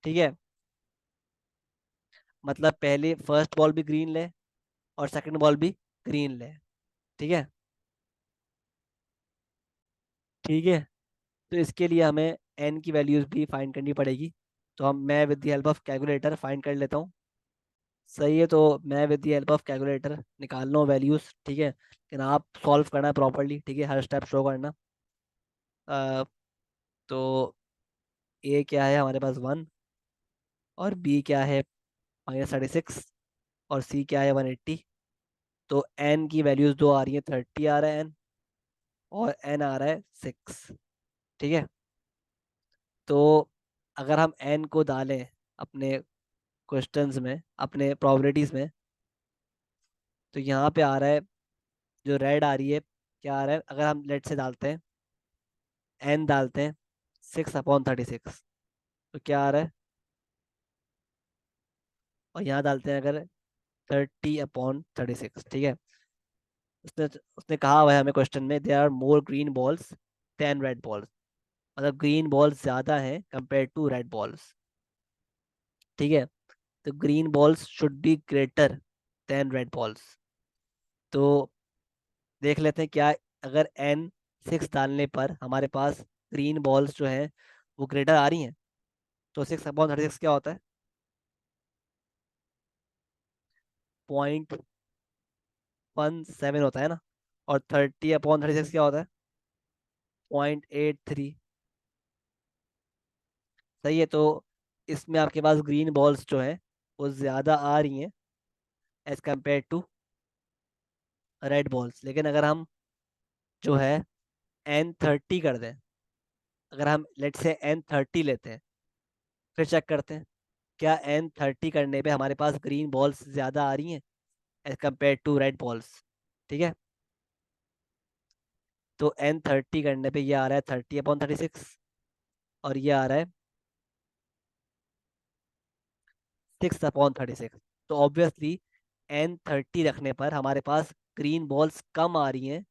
ठीक है, मतलब पहले फर्स्ट बॉल भी ग्रीन ले और सेकंड बॉल भी ग्रीन ले। ठीक है, ठीक है, तो इसके लिए हमें एन की वैल्यूज भी फाइंड करनी पड़ेगी, तो मैं with the help of calculator find कर लेता हूँ। सही है, तो मैं with the help of calculator निकाल लो वैल्यूज। ठीक है, लेकिन आप सॉल्व करना प्रॉपरली, ठीक है, हर स्टेप शो करना। तो ए क्या है हमारे पास 1, और बी क्या है -36, और सी क्या है 180। तो एन की वैल्यूज दो आ रही है, 30 आ रहा है एन, और एन आ रहा है 6। ठीक है, तो अगर हम एन को डालें अपने क्वेश्चंस में, अपने प्रोबेबिलिटीज में, तो यहाँ पे आ रहा है, जो रेड आ रही है क्या आ रहा है, अगर हम लेट से डालते हैं, एन डालते हैं 6/36, तो क्या आ रहा है और यहाँ डालते हैं अगर 30/36, ठीक है। उसने उसने कहा हुआ है हमें क्वेश्चन में, there are more green balls than red balls, मतलब ग्रीन बॉल्स ज्यादा हैं कंपेयर टू रेड बॉल्स, ठीक है। तो green balls should be greater than red balls. तो देख लेते हैं क्या, अगर n 6 डालने पर हमारे पास ग्रीन बॉल्स जो हैं वो ग्रेटर आ रही हैं। तो 6/36 क्या होता है? 0.17 होता है ना। और 30/36 क्या होता है? 0.83। सही है। तो इसमें आपके पास ग्रीन बॉल्स जो है वो ज्यादा आ रही हैं as compare to red balls. लेकिन अगर हम जो है n 30 कर दें, अगर हम लेट से n 30 लेते हैं, फिर चेक करते हैं क्या n 30 करने पे हमारे पास ग्रीन बॉल्स ज्यादा आ रही हैं as compare to red balls, ठीक है। तो n 30 करने पे ये आ रहा है 30/36, और ये आ रहा है 6/36। तो ऑब्वियसली n 30 रखने पर हमारे पास ग्रीन बॉल्स कम आ रही हैं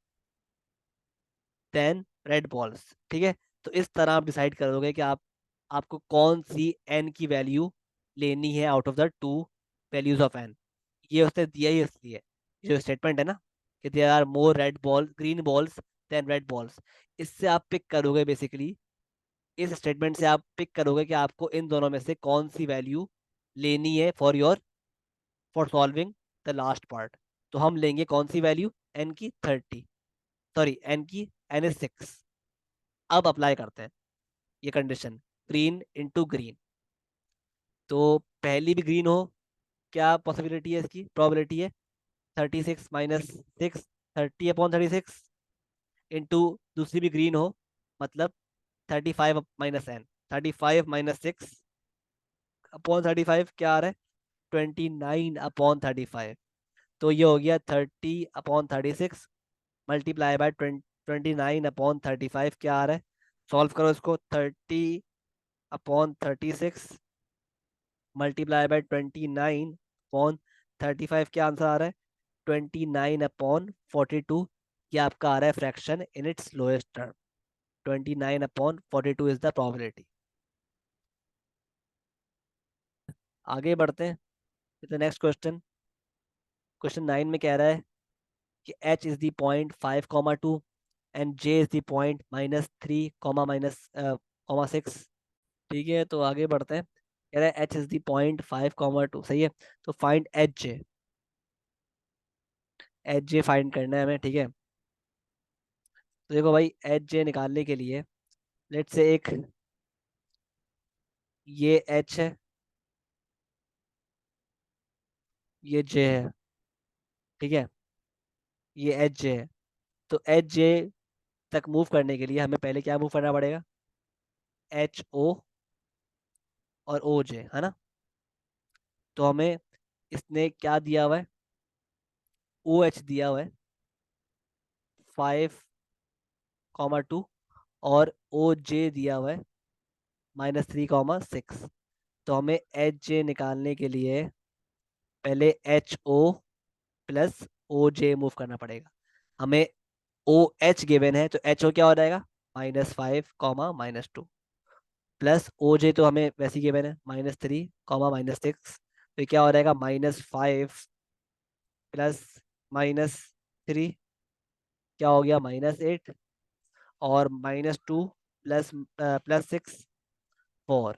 देन रेड बॉल्स, ठीक है। तो इस तरह आप डिसाइड करोगे कि आपको कौन सी n की वैल्यू लेनी है out of the two values of n। ये उसने दिया ही इसलिए, जो स्टेटमेंट है ना कि there are more red ball green balls than red balls, इससे आप पिक करोगे बेसिकली, इस स्टेटमेंट से आप पिक करोगे कि आपको इन दोनों में से कौन सी वैल्यू लेनी है for solving the last part. तो हम लेंगे कौन सी वैल्यू? n की 30, सॉरी n is 6। अब अप्लाई करते हैं ये कंडीशन, ग्रीन इंटू ग्रीन। तो पहली भी ग्रीन हो, क्या पॉसिबिलिटी है, इसकी प्रोबेबिलिटी है 36 - 6, 30/36, इंटू दूसरी भी ग्रीन हो, मतलब 35 - n, 35 - 6/35 क्या आ रहा है? 29/35। तो ये हो गया 30/36 मल्टीप्लाई बाय 29/35 क्या आ रहा है? सॉल्व करो इसको, 30/36 मल्टीप्लाई बाय 29/35 क्या आंसर आ रहा है? 29/42। ये आपका आ रहा है fraction in its lowest term. 29/42 is the probability. आगे बढ़ते हैं तो नेक्स्ट क्वेश्चन, क्वेश्चन 9 में कह रहा है कि h is the point 5,2 and j is the point -3, -6। ठीक है, तो आगे बढ़ते हैं। कह रहा है h इज द पॉइंट 5,2, सही है। तो फाइंड एच जे फाइंड करना है हमें, ठीक है। तो देखो भाई, एच जे निकालने के लिए लेट से एक ये h है, ये j है, ठीक है। ये एच जे है। तो एच जे तक मूव करने के लिए हमें पहले क्या मूव करना पड़ेगा? HO और OJ, है ना। तो हमें इसने क्या दिया हुआ है? OH दिया हुआ है 5,2, और OJ दिया हुआ है -3,6। तो हमें HJ निकालने के लिए पहले HO प्लस OJ मूव करना पड़ेगा। हमें OH गिवन है, तो HO क्या हो जाएगा? -5, -2, प्लस OJ तो हमें वैसे ही गिवन है -3, -6। तो ये क्या हो जाएगा? -5 प्लस -3 क्या हो गया? -8, और -2 प्लस 6 4।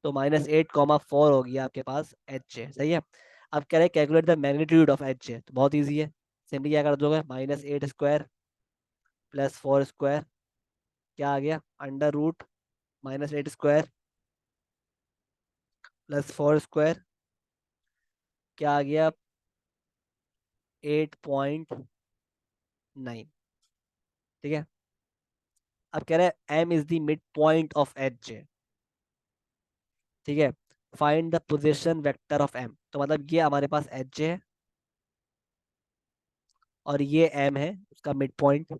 तो -8, 4 हो गया आपके पास HJ, सही है। अब कह रहे हैं calculate the magnitude of HJ, तो बहुत ईजी है। सिंपली क्या कर दोगे? -8 स्क्वायर +4 स्क्वायर क्या आ गया? √, -8 स्क्वायर +4 स्क्वायर क्या आ गया? 8.9, ठीक है। अब कह रहे हैं M is the mid point of HJ, ठीक है। Find the position vector of M, तो मतलब ये हमारे पास HJ है और ये M है उसका मिड पॉइंट,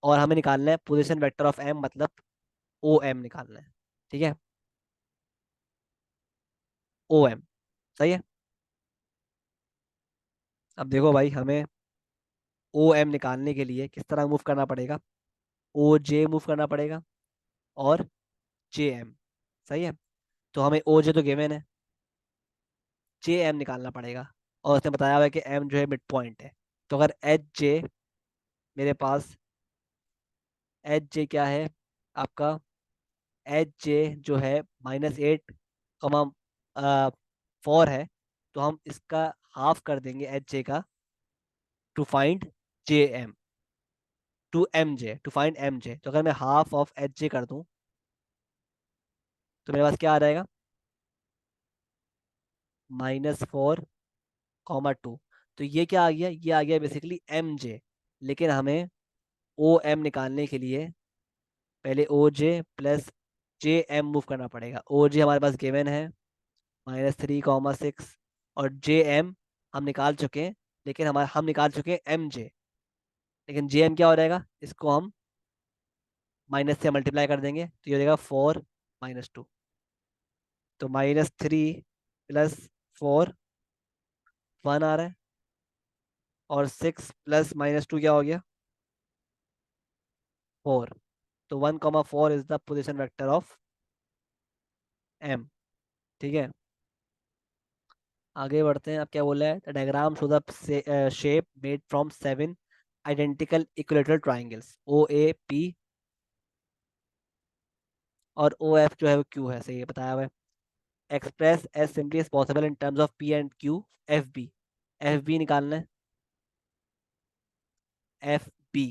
और हमें निकालना है पोजीशन वेक्टर ऑफ M, मतलब OM निकालना है, ठीक है। OM, सही है। अब देखो भाई, हमें ओ एम निकालने के लिए किस तरह मूव करना पड़ेगा? ओ जे मूव करना पड़ेगा, और जे एम। सही है। तो हमें ओ जे तो गिवन है, जे एम निकालना पड़ेगा। और उसने बताया हुआ है कि एम जो है मिड पॉइंट है। तो अगर एच जे मेरे पास, एच जे क्या है आपका? एच जे जो है -8, कमा 4 है। तो हम इसका हाफ कर देंगे एच जे का, to find J M, to M J, to find M J. तो अगर मैं हाफ ऑफ एच जे कर दूं, तो मेरे पास क्या आ जाएगा? -4, 2। तो ये क्या आ गया? ये आ गया बेसिकली एम जे। लेकिन हमें ओ एम निकालने के लिए पहले ओ जे प्लस जे एम मूव करना पड़ेगा। ओ जे हमारे पास गिवन है -3, 6, और जे एम हम निकाल चुके हैं। लेकिन हमारा हम निकाल चुके हैं एम जे। लेकिन जे एम क्या हो जाएगा? इसको हम माइनस से मल्टीप्लाई कर देंगे, तो ये हो जाएगा 4 - 2। तो -3 + 4, 1 आ रहा है। और 6 + -2 क्या हो गया? 4। तो 1, 4 is the position vector of M. ठीक है, आगे बढ़ते हैं। अब क्या बोला है? Diagram show the shape made from 7 identical equilateral triangles O A P और ओ एफ जो है वो क्यू है। सही है, बताया हुआ है। Express as simply as possible in terms of P and Q. F B, F B निकालना है। एफ बी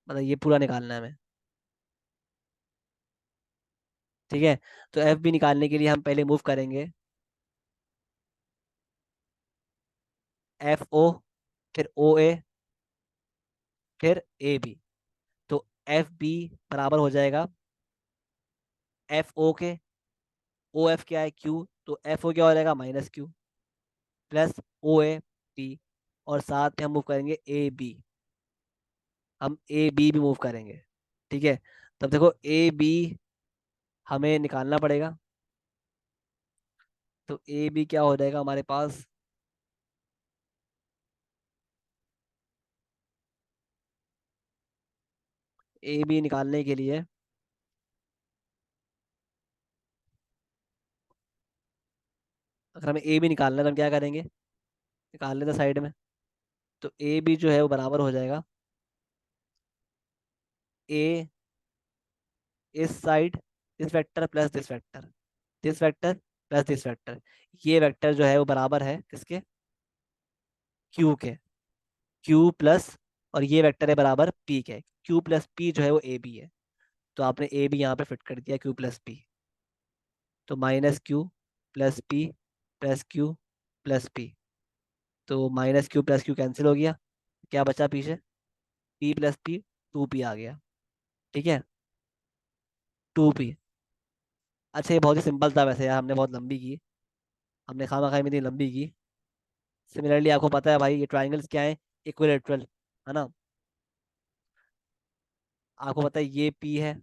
मतलब ये पूरा निकालना है हमें। ठीक है, तो एफ बी निकालने के लिए हम पहले मूव करेंगे एफ ओ, फिर ओ ए, फिर ए बी। तो एफ बी बराबर हो जाएगा एफ ओ के। ओ एफ क्या है? क्यू। तो एफ ओ क्या हो जाएगा? -Q plus O A P. और साथ में हम मूव करेंगे ए बी। हम ए बी भी मूव करेंगे। ठीक है, तब देखो ए बी हमें निकालना पड़ेगा। तो ए बी क्या हो जाएगा हमारे पास? ए बी निकालने के लिए, अगर हमें ए बी निकालना है तो हम क्या करेंगे? निकाल लेते साइड में। तो ए बी जो है वो बराबर हो जाएगा ए इस side, this vector plus this vector, this vector plus this vector. ये वेक्टर जो है वो बराबर है किसके? क्यू के। क्यू प्लस, और ये वेक्टर है बराबर पी के। क्यू प्लस पी जो है वो ए बी है। तो आपने ए बी यहाँ पे फिट कर दिया, क्यू प्लस पी। तो -Q plus P plus Q plus P. तो -Q प्लस क्यू कैंसिल हो गया। क्या बचा पीछे? पी प्लस पी, 2p आ गया। ठीक है, 2p। अच्छा, ये बहुत ही सिंपल था वैसे यार, हमने बहुत लंबी की। हमने खामा खाई में इतनी लंबी की। सिमिलरली आपको पता है भाई, ये ट्राइंगल्स क्या है? इक्विलेटरल, है ना? आपको पता है ये p है,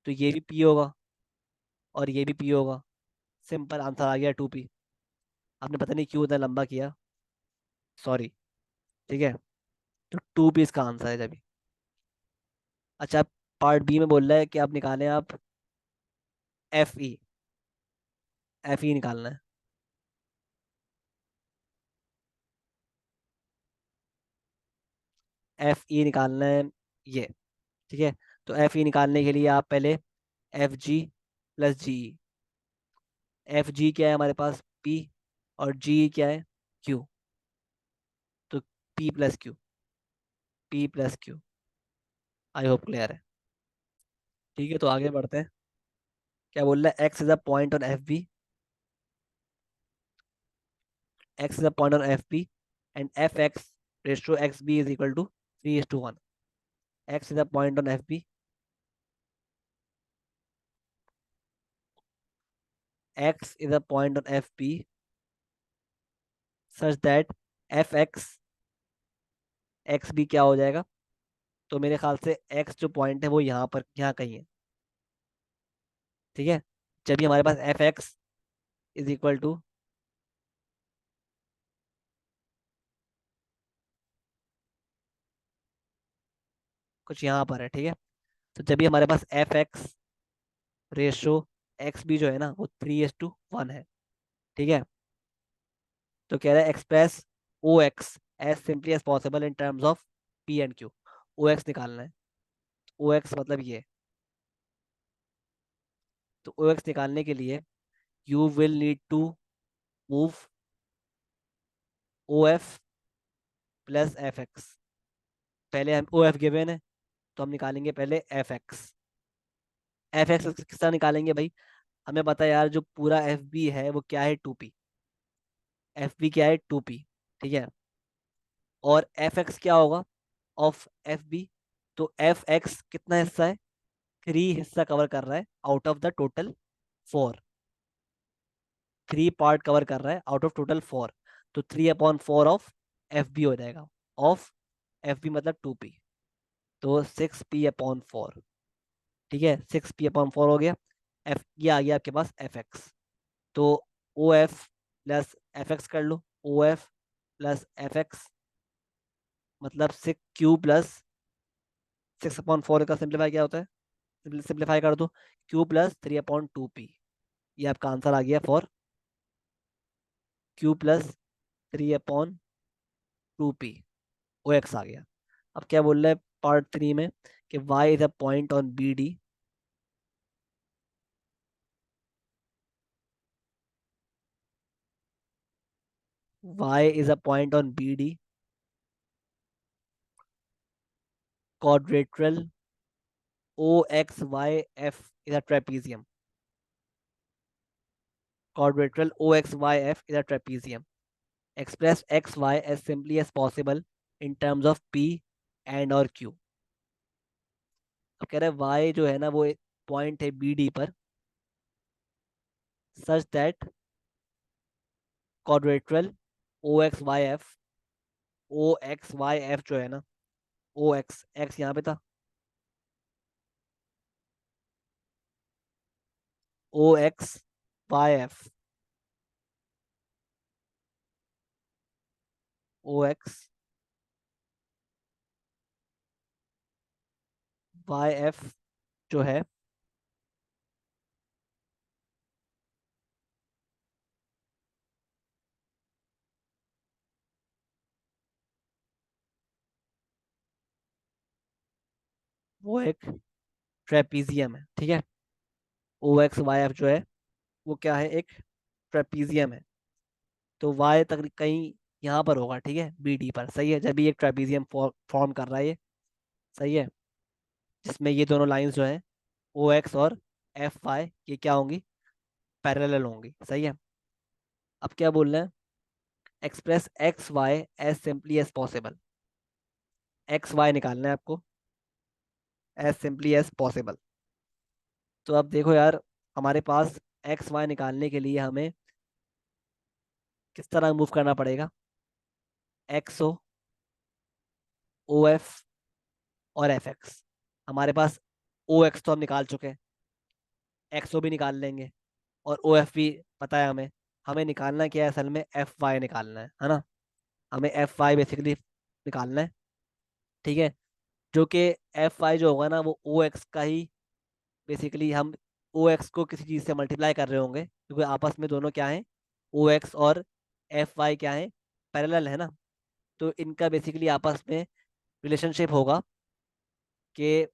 तो ये भी p होगा, और ये भी p होगा। सिंपल आंसर आ गया 2p। आपने पता नहीं क्यों इतना लंबा किया, सॉरी। ठीक है, तो 2p इसका आंसर है जब। अच्छा, पार्ट बी में बोल रहा है कि आप निकालें, आप एफ ई, एफ ई निकालना है। एफ ई निकालना है ये। ठीक है, तो एफ ई निकालने के लिए आप पहले एफ जी प्लस जी। एफ जी क्या है हमारे पास? पी। और जी क्या है? क्यू। तो P plus Q, P plus Q. आई होप क्लियर है। ठीक है, तो आगे बढ़ते हैं। क्या बोल रहा है? X is a point on F B, X is a point on F B, and F X ratio X B is equal to 3:1। X is a point on F B, x is a point on FP such that fx, x भी क्या हो जाएगा? तो मेरे ख्याल से x जो पॉइंट है वो यहाँ पर, यहाँ कहीं है। ठीक है, जब भी हमारे पास F X is equal to, कुछ यहाँ पर है, ठीक है। तो जब भी हमारे पास एफ एक्स रेशो एक्स भी जो है ना वो 3:1 है, ठीक है। तो कह रहा है express O X as simply as possible in terms of P and Q. O X निकालना है। ओ एक्स मतलब ये। तो ओ एक्स निकालने के लिए you will need to move O F plus F X. पहले हम ओ एफ गिवन है, तो हम निकालेंगे पहले एफ एक्स। एफ एक्स किस तरह निकालेंगे भाई? हमें पता है यार, जो पूरा एफ बी है वो क्या है, 2p। एफ बी क्या है, 2p, ठीक है। और एफ एक्स क्या होगा ऑफ एफ बी? तो एफ एक्स कितना हिस्सा है? 3 हिस्सा कवर कर रहा है out of the total 4। 3 part cover कर रहा है आउट ऑफ टोटल 4। तो 3/4 ऑफ एफ बी हो जाएगा। ऑफ एफ बी मतलब 2p। तो 6p/4, ठीक है। 6p/4 हो गया। एफ ये आ गया आपके पास एफ एक्स। तो O F plus F X कर लो। O F plus F X मतलब 6q प्लस 6/4 का सिंप्लीफाई क्या होता है? सिंप्लीफाई कर दो। q+3/2p। ये आपका आंसर आ गया फॉर q+3/2p। ओ एक्स आ गया। अब क्या बोल रहा है पार्ट 3 में कि y is a point on B D. y is a point on B D quadrilateral OXYF is a trapezium. Quadrilateral OXYF is a trapezium. Express XY as simply as possible in terms of P and or Q. अब कह रहे हैं Y जो है ना वो एक पॉइंट है BD पर, such that quadrilateral OXYF जो है ना, X यहाँ पे था, OXYF OXYF जो है वो एक ट्रेपीजियम है, ठीक है। OXYF जो है वो क्या है, एक ट्रेपीजियम है। तो वाई तक कहीं यहाँ पर होगा, ठीक है, बी डी पर, सही है। जब भी एक ट्रेपीजियम फॉर्म कर रहा है ये, सही है। जिसमें ये दोनों लाइंस जो है ओ एक्स और एफ वाई ये क्या होंगी, पैरेलल होंगी, सही है। अब क्या बोल रहे हैं? Express X Y as simply as possible. X Y निकालना है आपको एज सिंपली एज पॉसिबल। तो अब देखो यार, हमारे पास एक्स वाई निकालने के लिए हमें किस तरह मूव करना पड़ेगा? एक्स ओ, ओ एफ और एफ एक्स। हमारे पास ओ एक्स तो हम निकाल चुके हैं, एक्स ओ भी निकाल लेंगे, और ओ एफ भी पता है हमें। हमें निकालना क्या है असल में? एफ वाई निकालना है ना। हमें एफ वाई बेसिकली निकालना है, ठीक है। जो कि एफ वाई जो होगा ना वो ओ एक्स का ही, बेसिकली हम ओ एक्स को किसी चीज़ से मल्टीप्लाई कर रहे होंगे, क्योंकि आपस में दोनों क्या है, ओ एक्स और एफ वाई क्या है, पैरेलल है ना। तो इनका बेसिकली आपस में रिलेशनशिप होगा कि,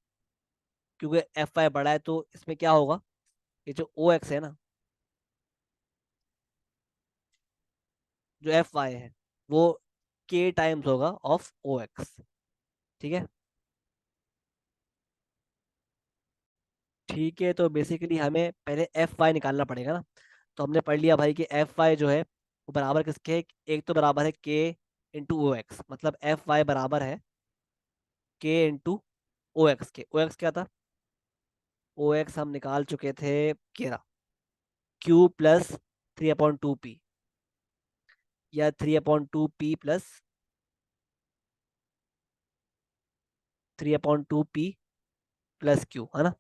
क्योंकि एफ वाई बड़ा है तो इसमें क्या होगा, ये जो ओ एक्स है ना, जो एफ वाई है वो के टाइम्स होगा ऑफ ओ एक्स, ठीक है। ठीक है, तो बेसिकली हमें पहले एफ वाई निकालना पड़ेगा ना। तो हमने पढ़ लिया भाई कि एफ वाई जो है वो बराबर किसके है? एक तो बराबर है के इंटू ओ एक्स, मतलब एफ वाई बराबर है के इंटू ओ एक्स के। ओ एक्स क्या था? ओ एक्स हम निकाल चुके थे, केरा Q+3/2p, या 3/2p plus 3/2p plus Q, है ना।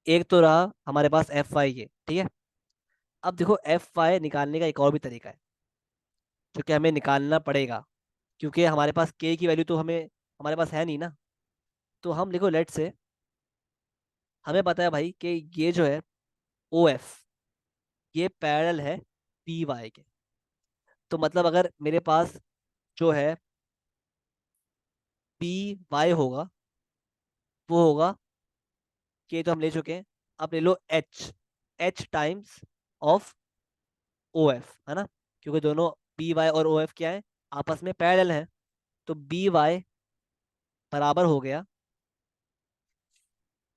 एक तो रहा हमारे पास एफ वाई ये, ठीक है। अब देखो एफ वाई निकालने का एक और भी तरीका है, जो कि हमें निकालना पड़ेगा, क्योंकि हमारे पास के की वैल्यू तो हमें हमारे पास है नहीं ना। तो हम लिखो लेट से, हमें पता है भाई कि ये जो है ओ एफ, ये पैरेलल है पी वाई के। तो मतलब अगर मेरे पास जो है पी वाई होगा, वो होगा, के तो हम ले चुके हैं, अब ले लो H, H times of O F, है ना, क्योंकि दोनों बी वाई और ओ एफ क्या है, आपस में पैरेलल हैं। तो बी वाई बराबर हो गया,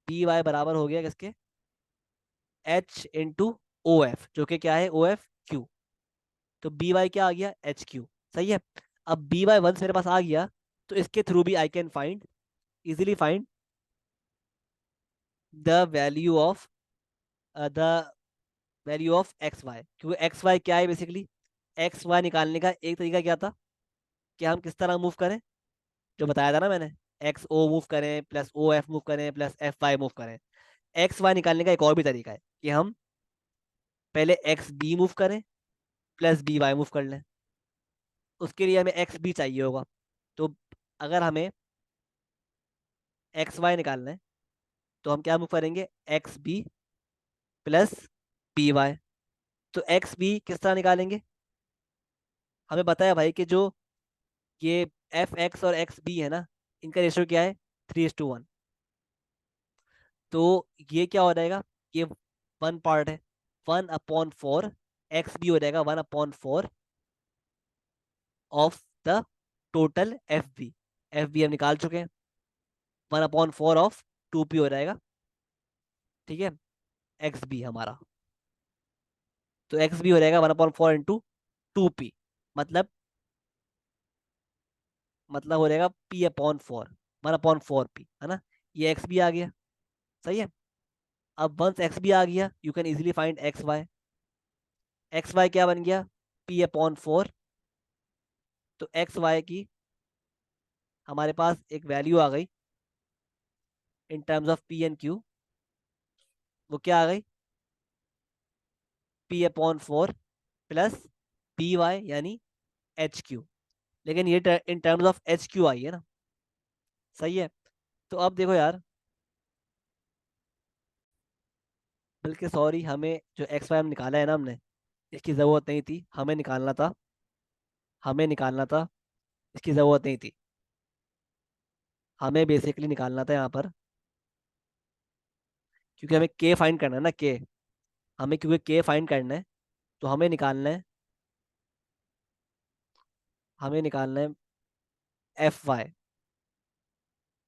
बी वाई बराबर हो गया किसके, एच इंटू ओ एफ, जो कि क्या है ओ एफ क्यू। तो बी वाई क्या आ गया, एच क्यू। सही है। अब बी वाई वंस मेरे पास आ गया, तो इसके थ्रू भी I can find, easily find the value of the value of X Y, क्योंकि एक्स वाई क्या है बेसिकली, एक्स वाई निकालने का एक तरीका क्या था, कि हम किस तरह मूव करें, जो बताया था ना मैंने, एक्स ओ मूव करें प्लस ओ एफ मूव करें प्लस एफ वाई मूव करें। एक्स वाई निकालने का एक और भी तरीका है, कि हम पहले एक्स बी मूव करें प्लस बी वाई मूव कर लें। उसके लिए हमें एक्स बी चाहिए होगा। तो अगर हमें एक्स वाई निकालना है, तो हम क्या मूव करेंगे, X B plus B Y. तो एक्स बी किस तरह निकालेंगे, हमें बताया भाई कि जो ये एफ एक्स और एक्स बी है ना, इनका रेशियो क्या है, 3:1। तो ये क्या हो जाएगा, ये वन पार्ट है, 1/4, एक्स बी हो जाएगा 1/4 of the total F B. F B हम निकाल चुके हैं, 1/4 ऑफ 2p हो जाएगा, ठीक है, एक्स बी हमारा। तो एक्स बी हो जाएगा 1/4 इंटू 2p, मतलब हो जाएगा p/4, 1/4p, है ना। ये एक्स बी आ गया। सही है। अब वंस एक्स बी आ गया, you can easily find X Y. X Y क्या बन गया, p/4। तो एक्स वाई की हमारे पास एक वैल्यू आ गई इन terms of P and Q. वो क्या आ गई, p/4 प्लस पी वाई यानी एच क्यू। लेकिन ये इन terms of H Q I है ना। सही है। तो अब देखो यार, बल्कि सॉरी, हमें जो एक्स वाई हम निकाला है ना हमने, इसकी ज़रूरत नहीं थी, हमें निकालना था, हमें निकालना था, इसकी ज़रूरत नहीं थी। हमें बेसिकली निकालना था यहाँ पर, क्योंकि हमें के फाइंड करना है ना, के, हमें क्योंकि के फाइंड करना है, तो हमें निकालना है एफ वाई,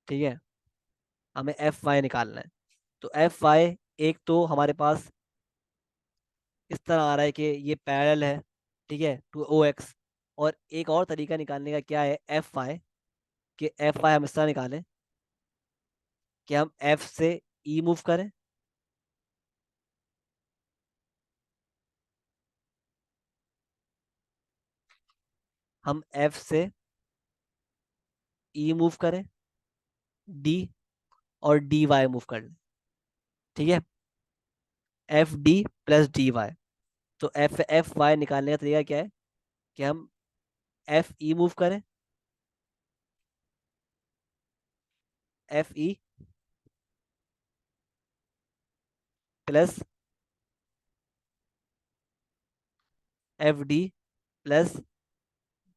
ठीक है, हमें एफ वाई निकालना है। तो एफ वाई एक तो हमारे पास इस तरह आ रहा है कि ये पैरेलल है, ठीक है, टू ओ एक्स। और एक और तरीका निकालने का क्या है, एफ वाई, कि एफ वाई हम इस तरह निकालें कि हम एफ से ई मूव करें, हम एफ से ई मूव करें, डी, और डी वाई मूव कर लें, ठीक है, F D plus D Y. तो एफ एफ वाई निकालने का तरीका क्या है, कि हम एफ ई मूव करें, F E plus F D plus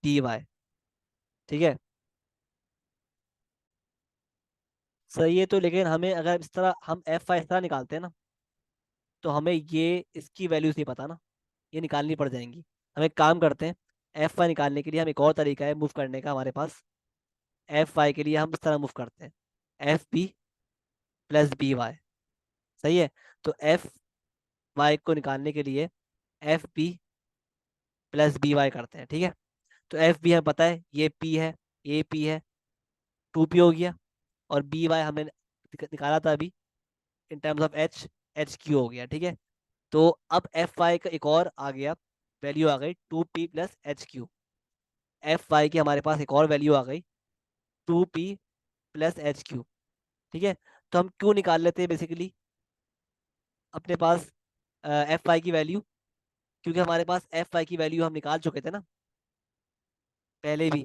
D Y, ठीक है। सही है। तो लेकिन हमें अगर इस तरह हम एफ वाई इस तरह निकालते हैं ना, तो हमें ये इसकी वैल्यूज नहीं पता ना, ये निकालनी पड़ जाएंगी। हम एक काम करते हैं, एफ वाई निकालने के लिए हम एक और तरीका है मूव करने का हमारे पास। एफ वाई के लिए हम इस तरह मूव करते हैं, F B plus B Y. सही है। तो एफ वाई को निकालने के लिए F B plus B Y करते हैं, ठीक है। तो एफ बी हमें पता है, ये पी है, ये पी है, 2p हो गया। और बी वाई हमने निकाला था अभी इन terms of H, H Q हो गया, ठीक है। तो अब एफ वाई का एक और आ गया, वैल्यू आ गई 2p plus H Q. F Y की हमारे पास एक और वैल्यू आ गई 2p प्लस एच क्यू, ठीक है। तो हम क्यों निकाल लेते हैं बेसिकली, अपने पास एफ वाई की वैल्यू, क्योंकि हमारे पास एफ वाई की वैल्यू हम निकाल चुके थे ना पहले भी,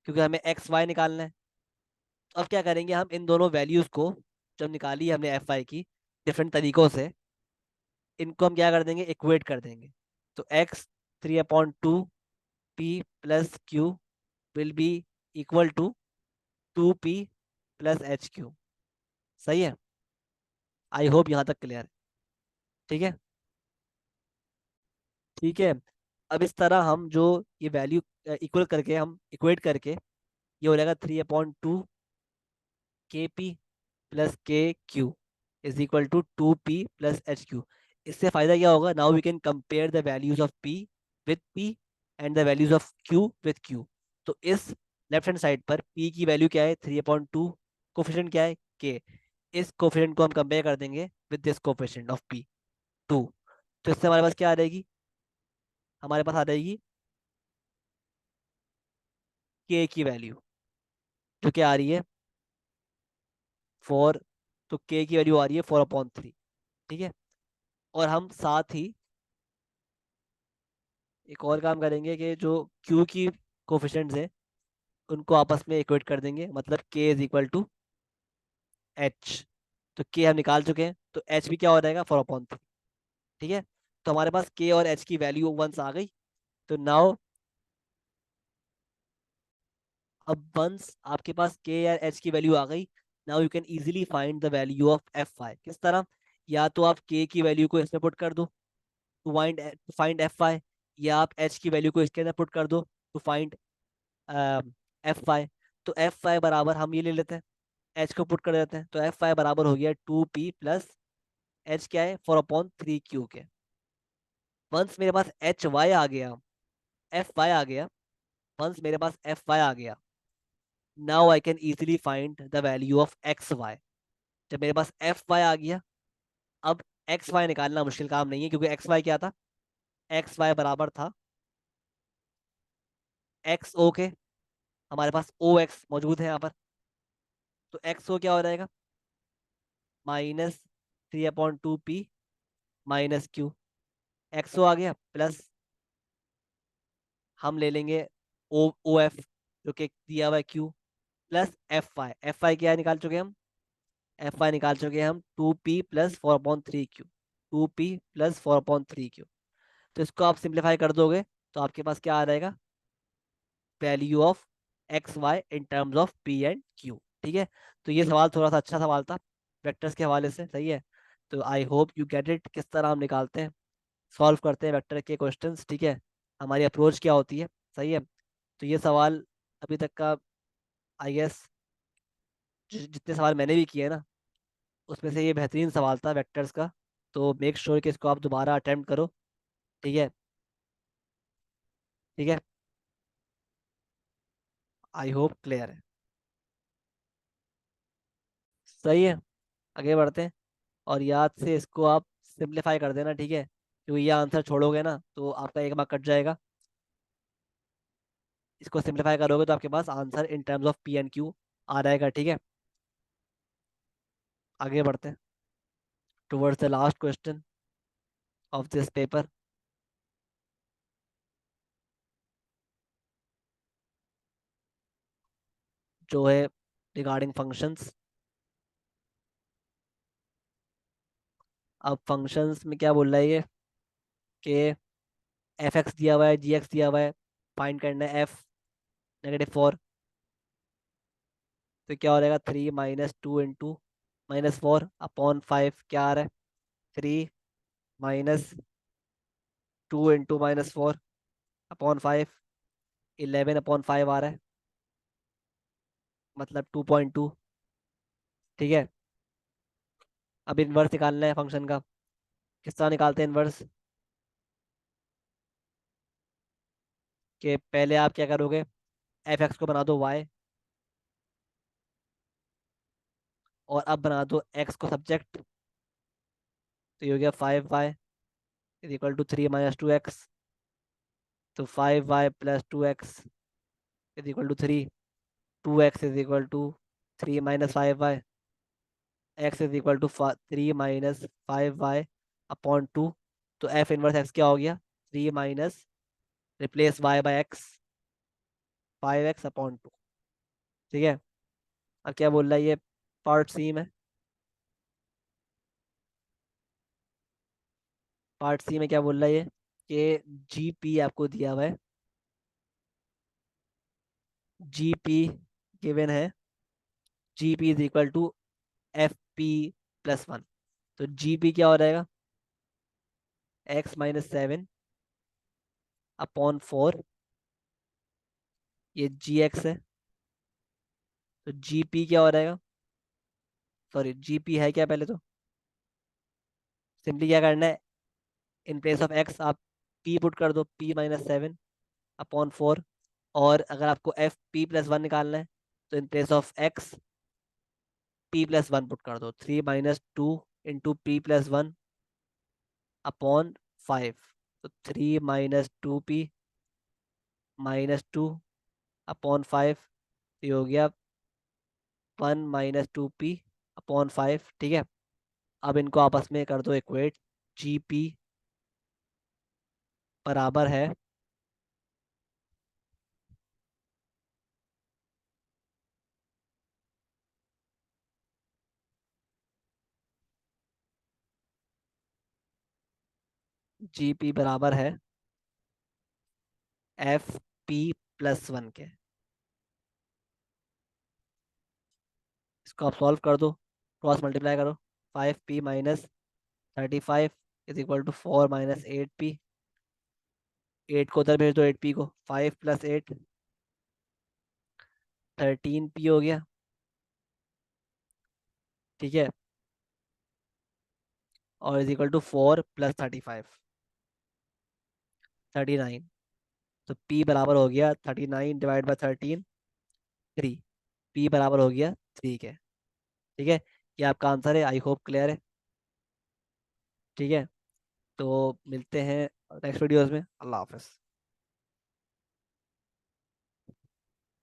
क्योंकि हमें एक्स वाई निकालना है। तो अब क्या करेंगे, हम इन दोनों वैल्यूज को जब निकाली है हमने एफ वाई की डिफरेंट तरीकों से, इनको हम क्या कर देंगे, इक्वेट कर देंगे। तो X 3/2 P plus Q will be equal to 2p plus H Q. सही है, आई होप यहाँ तक क्लियर है। ठीक है। ठीक है। अब इस तरह हम जो ये वैल्यू इक्वल करके, हम इक्वेट करके, ये हो जाएगा 3/2 K P plus K Q is equal to 2p plus H Q. इससे फायदा क्या होगा, now we can compare the values of p and the values of q with q। तो इस लेफ्ट हैंड साइड पर p की वैल्यू क्या है 3/2, कोफिशिएंट क्या है k, इस कोफिशिएंट को हम कंपेयर कर देंगे with this coefficient of p 2। तो इससे हमारे पास क्या आ जाएगी, हमारे पास आ जाएगी k की वैल्यू, जो क्या आ रही है 4। तो k की वैल्यू आ रही है 4/3। ठीक है। और हम साथ ही एक और काम करेंगे कि जो q की कोफिशिएंट्स हैं उनको आपस में इक्वेट कर देंगे, मतलब k is equal to H. तो k हम निकाल चुके हैं, तो h भी क्या हो जाएगा 4/3। ठीक है। तो हमारे पास k और h की वैल्यू वंस आ गई। तो नाउ, अब वंस आपके पास k या h की वैल्यू आ गई, now you can easily find the value of F I. किस तरह, या तो आप k की वैल्यू को इसमें पुट कर दो to find find F I, या आप h की वैल्यू को इसके अंदर पुट कर दो टू फाइंड एफ आई। तो एफ आई बराबर हम ये ले लेते हैं, एच को पुट कर देते हैं, तो एफ आई बराबर हो गया 2p प्लस एच क्या है 4/3 क्यू के। वंस मेरे पास एच वाई आ गया, एफ वाई आ गया, वंस मेरे पास एफ वाई आ गया, now I can easily find the value of X Y. जब मेरे पास एफ वाई आ गया, अब एक्स वाई निकालना मुश्किल काम नहीं है, क्योंकि एक्स वाई क्या था, एक्स वाई बराबर था एक्स ओ के, हमारे पास ओ एक्स मौजूद है यहाँ पर। तो एक्स ओ क्या हो जाएगा, -3/2p माइनस क्यू। एक्स ओ आ गया, प्लस हम ले लेंगे ओ एफ जो कि दिया हुआ है क्यू, प्लस एफ आई क्या निकाल चुके हैं हम, एफ आई निकाल चुके हैं हम 2p plus 4/3 Q, 2p plus 4/3 Q. तो इसको आप सिंप्लीफाई कर दोगे तो आपके पास क्या आ जाएगा, value of X Y in terms of P and Q. ठीक है। तो ये सवाल थोड़ा सा अच्छा सवाल था वेक्टर्स के हवाले से। सही है। तो I hope you get it, किस तरह हम निकालते हैं, सॉल्व करते हैं वेक्टर के क्वेश्चंस। ठीक है, हमारी अप्रोच क्या होती है। सही है। तो ये सवाल अभी तक का, आई गेस जितने सवाल मैंने भी किए ना, उसमें से ये बेहतरीन सवाल था वेक्टर्स का। तो मेक श्योर कि इसको आप दोबारा अटेम्प्ट करो। ठीक है। ठीक है, आई होप क्लियर है। सही है, आगे बढ़ते हैं। और याद से इसको आप सिंप्लीफाई कर देना। ठीक है, क्योंकि ये आंसर छोड़ोगे ना तो आपका एक मार्क कट जाएगा। इसको सिंप्लीफाई करोगे तो आपके पास answer in terms of P and Q आ जाएगा। ठीक है, आगे बढ़ते हैं towards the last question of this paper, जो है रिगार्डिंग फंक्शंस। अब फंक्शंस में क्या बोल रहा है ये, कि एफ एक्स दिया हुआ है, जी एक्स दिया हुआ है, फाइंड करना है एफ -4। तो क्या हो जाएगा 3 - 2 × -4/5 क्या आ रहा है, 3 - 2 × -4/5 11/5 आ रहा है, मतलब 2.2। ठीक है। अब इनवर्स निकालना है फंक्शन का। किस तरह निकालते हैं इनवर्स, कि पहले आप क्या करोगे, एफ एक्स को बना दो वाई, और अब बना दो एक्स को सब्जेक्ट। तो ये हो गया 5y is equal to 3 - 2x। तो 5y plus 2x is equal to 3, 2x is equal to 3 - 5y, x is equal to 3 - 5y upon two. तो एफ इनवर्स एक्स क्या हो गया, 3 minus, replace Y by X, 5x upon two. ठीक है। अब क्या बोल रहा है ये, पार्ट सी में, पार्ट सी में क्या बोल रहा है ये, कि जी पी आपको दिया हुआ है, जी पी गिवन है, G P is equal to F P plus one. तो जी पी क्या हो जाएगा, x-7 अपॉन फोर, ये जी एक्स है। तो जी पी क्या हो जाएगा, सॉरी जी पी है क्या, पहले तो सिंपली क्या करना है, इन प्लेस ऑफ एक्स आप पी पुट कर दो, p-7 अपॉन फोर। और अगर आपको एफ पी प्लस वन निकालना है, तो in place of x P plus one put कर दो, 3-2 into P plus one upon five. तो 3-2p -2 अपॉन फाइव, ये हो गया 1-2p अपॉन फाइव। ठीक है। अब इनको आपस में कर दो इक्वेट, जी पी बराबर है, जी पी बराबर है एफ पी प्लस वन के। इसको आप सॉल्व कर दो, क्रॉस मल्टीप्लाई करो, 5p - 35 is equal to 4-8p। 8 को उधर भेज दो, 8p को, 5 + 8 13p हो गया। ठीक है। और इज इक्वल टू 4 + 35 39। तो p बराबर हो गया 39/13, 3। p बराबर हो गया 3 के। ठीक है। ये आपका आंसर है, आई होप क्लियर है। ठीक है। तो मिलते हैं नेक्स्ट वीडियोस में, अल्लाह हाफिज।